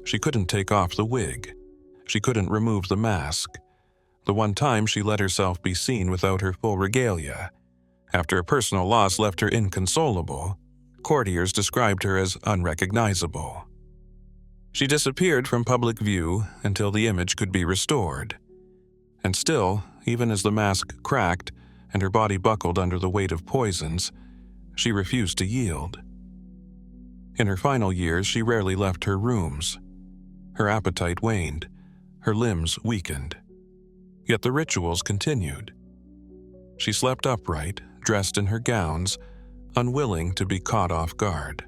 She couldn't take off the wig. She couldn't remove the mask. The one time she let herself be seen without her full regalia. After a personal loss left her inconsolable, courtiers described her as unrecognizable. She disappeared from public view until the image could be restored. And still, even as the mask cracked and her body buckled under the weight of poisons, she refused to yield. In her final years, she rarely left her rooms. Her appetite waned, her limbs weakened. Yet the rituals continued. She slept upright, dressed in her gowns, unwilling to be caught off guard.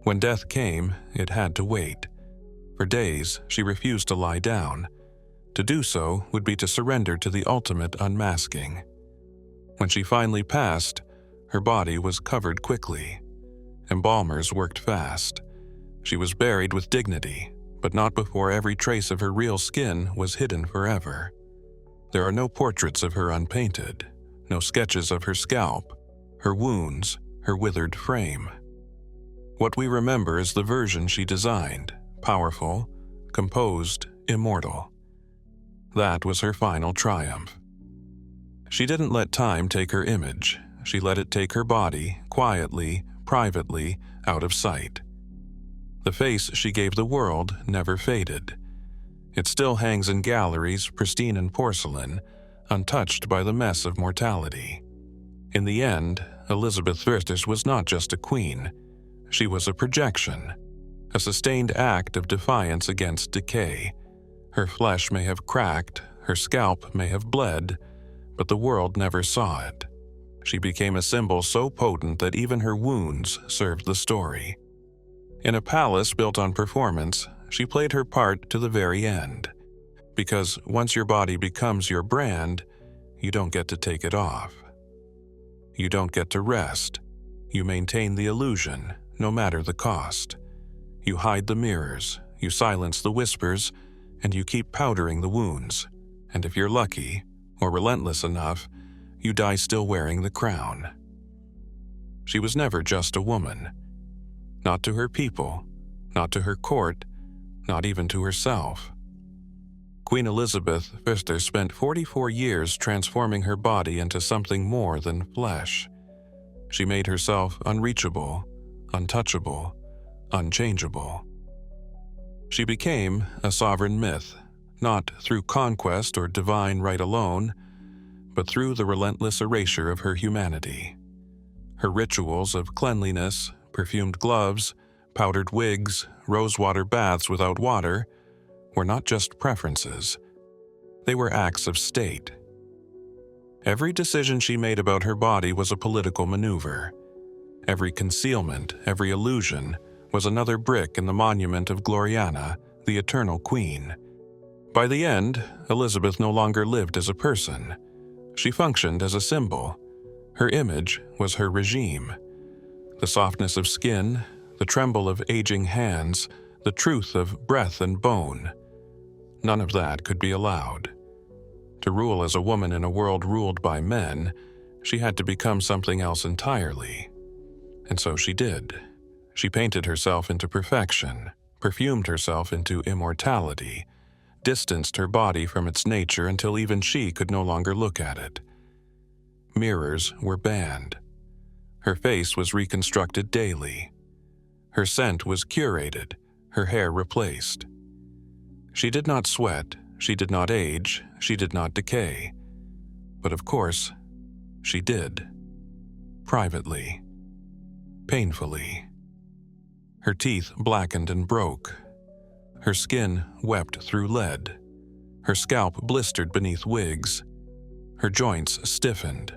When death came, it had to wait. For days, she refused to lie down. To do so would be to surrender to the ultimate unmasking. When she finally passed, her body was covered quickly. Embalmers worked fast. She was buried with dignity, but not before every trace of her real skin was hidden forever. There are no portraits of her unpainted, no sketches of her scalp, her wounds, her withered frame. What we remember is the version she designed, powerful, composed, immortal. That was her final triumph. She didn't let time take her image. She let it take her body, quietly, privately, out of sight. The face she gave the world never faded. It still hangs in galleries, pristine in porcelain, untouched by the mess of mortality. In the end, Elizabeth First was not just a queen. She was a projection, a sustained act of defiance against decay. Her flesh may have cracked, her scalp may have bled, but the world never saw it. She became a symbol so potent that even her wounds served the story. In a palace built on performance, she played her part to the very end. Because once your body becomes your brand, you don't get to take it off. You don't get to rest. You maintain the illusion, no matter the cost. You hide the mirrors, you silence the whispers, and you keep powdering the wounds. And if you're lucky, or relentless enough, you die still wearing the crown. She was never just a woman. not to her people, not to her court, not even to herself. Queen Elizabeth Pfister spent 44 years transforming her body into something more than flesh. She made herself unreachable, untouchable, unchangeable. She became a sovereign myth, not through conquest or divine right alone, but through the relentless erasure of her humanity. Her rituals of cleanliness, perfumed gloves, powdered wigs, rosewater baths without water were not just preferences. They were acts of state. Every decision she made about her body was a political maneuver. Every concealment, every illusion, was another brick in the monument of Gloriana, the eternal queen. By the end, Elizabeth no longer lived as a person. She functioned as a symbol. Her image was her regime. The softness of skin, the tremble of aging hands, the truth of breath and bone. None of that could be allowed. To rule as a woman in a world ruled by men, she had to become something else entirely. And so she did. She painted herself into perfection, perfumed herself into immortality, distanced her body from its nature until even she could no longer look at it. Mirrors were banned. Her face was reconstructed daily. Her scent was curated, her hair replaced. She did not sweat, she did not age, she did not decay. But of course, she did. Privately. Painfully. Her teeth blackened and broke. Her skin wept through lead. Her scalp blistered beneath wigs. Her joints stiffened.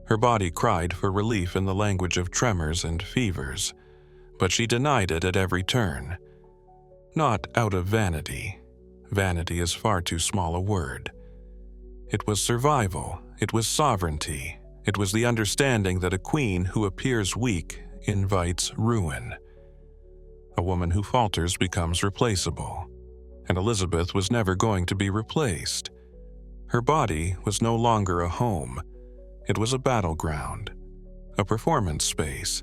Her body cried for relief in the language of tremors and fevers, but she denied it at every turn. Not out of vanity. Vanity is far too small a word. It was survival. It was sovereignty. It was the understanding that a queen who appears weak invites ruin. A woman who falters becomes replaceable, and Elizabeth was never going to be replaced. Her body was no longer a home. It was a battleground, a performance space,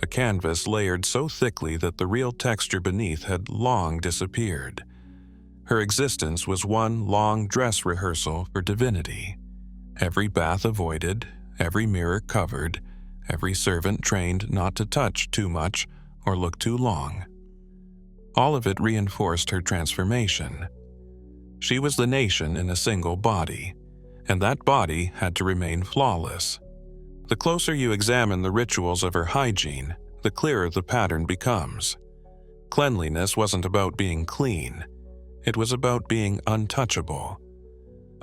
a canvas layered so thickly that the real texture beneath had long disappeared. Her existence was one long dress rehearsal for divinity. Every bath avoided, every mirror covered, every servant trained not to touch too much or look too long. All of it reinforced her transformation. She was the nation in a single body, and that body had to remain flawless. The closer you examine the rituals of her hygiene, the clearer the pattern becomes. Cleanliness wasn't about being clean. It was about being untouchable.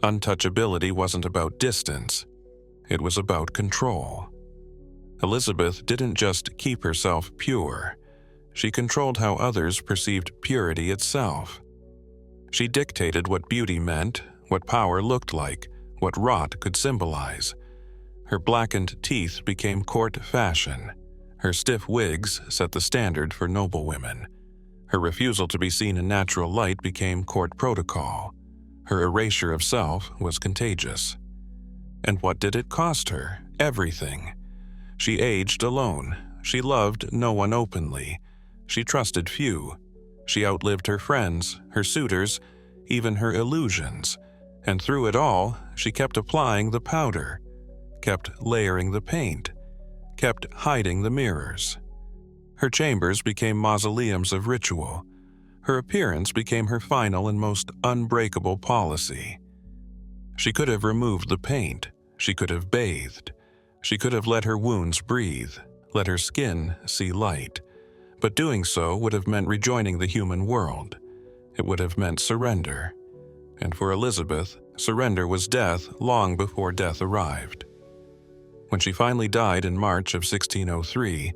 Untouchability wasn't about distance. It was about control. Elizabeth didn't just keep herself pure. She controlled how others perceived purity itself. She dictated what beauty meant, what power looked like, what rot could symbolize. Her blackened teeth became court fashion. Her stiff wigs set the standard for noblewomen. Her refusal to be seen in natural light became court protocol. Her erasure of self was contagious. And what did it cost her? Everything. She aged alone. She loved no one openly. She trusted few. She outlived her friends, her suitors, even her illusions. And through it all, she kept applying the powder, kept layering the paint, kept hiding the mirrors. Her chambers became mausoleums of ritual. Her appearance became her final and most unbreakable policy. She could have removed the paint. She could have bathed. She could have let her wounds breathe, let her skin see light. But doing so would have meant rejoining the human world. It would have meant surrender. And for Elizabeth, surrender was death long before death arrived. When she finally died in March of 1603,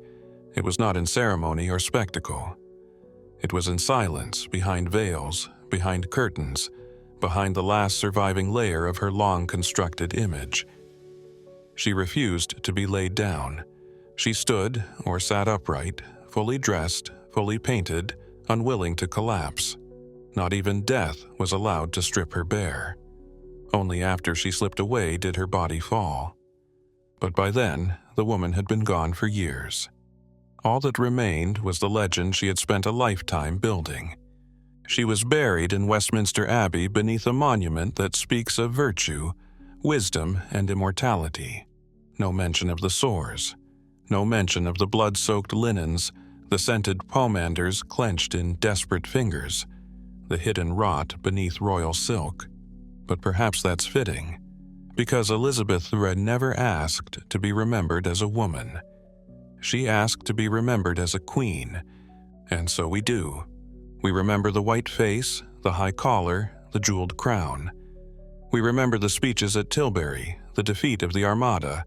it was not in ceremony or spectacle. It was in silence, behind veils, behind curtains, behind the last surviving layer of her long-constructed image. She refused to be laid down. She stood or sat upright, fully dressed, fully painted, unwilling to collapse. Not even death was allowed to strip her bare. Only after she slipped away did her body fall. But by then, the woman had been gone for years. All that remained was the legend she had spent a lifetime building. She was buried in Westminster Abbey beneath a monument that speaks of virtue, wisdom, and immortality. No mention of the sores. No mention of the blood-soaked linens, the scented pomanders clenched in desperate fingers, the hidden rot beneath royal silk. But perhaps that's fitting, because Elizabeth had never asked to be remembered as a woman. She asked to be remembered as a queen, and so we do. We remember the white face, the high collar, the jeweled crown. We remember the speeches at Tilbury, the defeat of the Armada,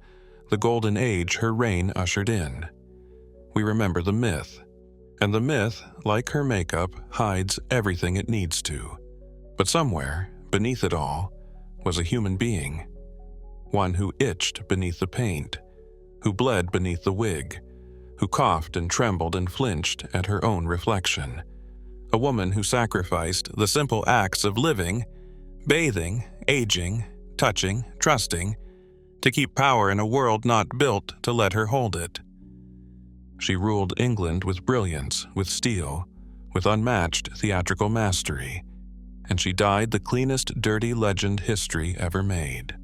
the golden age her reign ushered in. We remember the myth, and the myth, like her makeup, hides everything it needs to. But somewhere, beneath it all, was a human being. One who itched beneath the paint, who bled beneath the wig, who coughed and trembled and flinched at her own reflection. A woman who sacrificed the simple acts of living, bathing, aging, touching, trusting, to keep power in a world not built to let her hold it. She ruled England with brilliance, with steel, with unmatched theatrical mastery, and she died the cleanest dirty legend history ever made.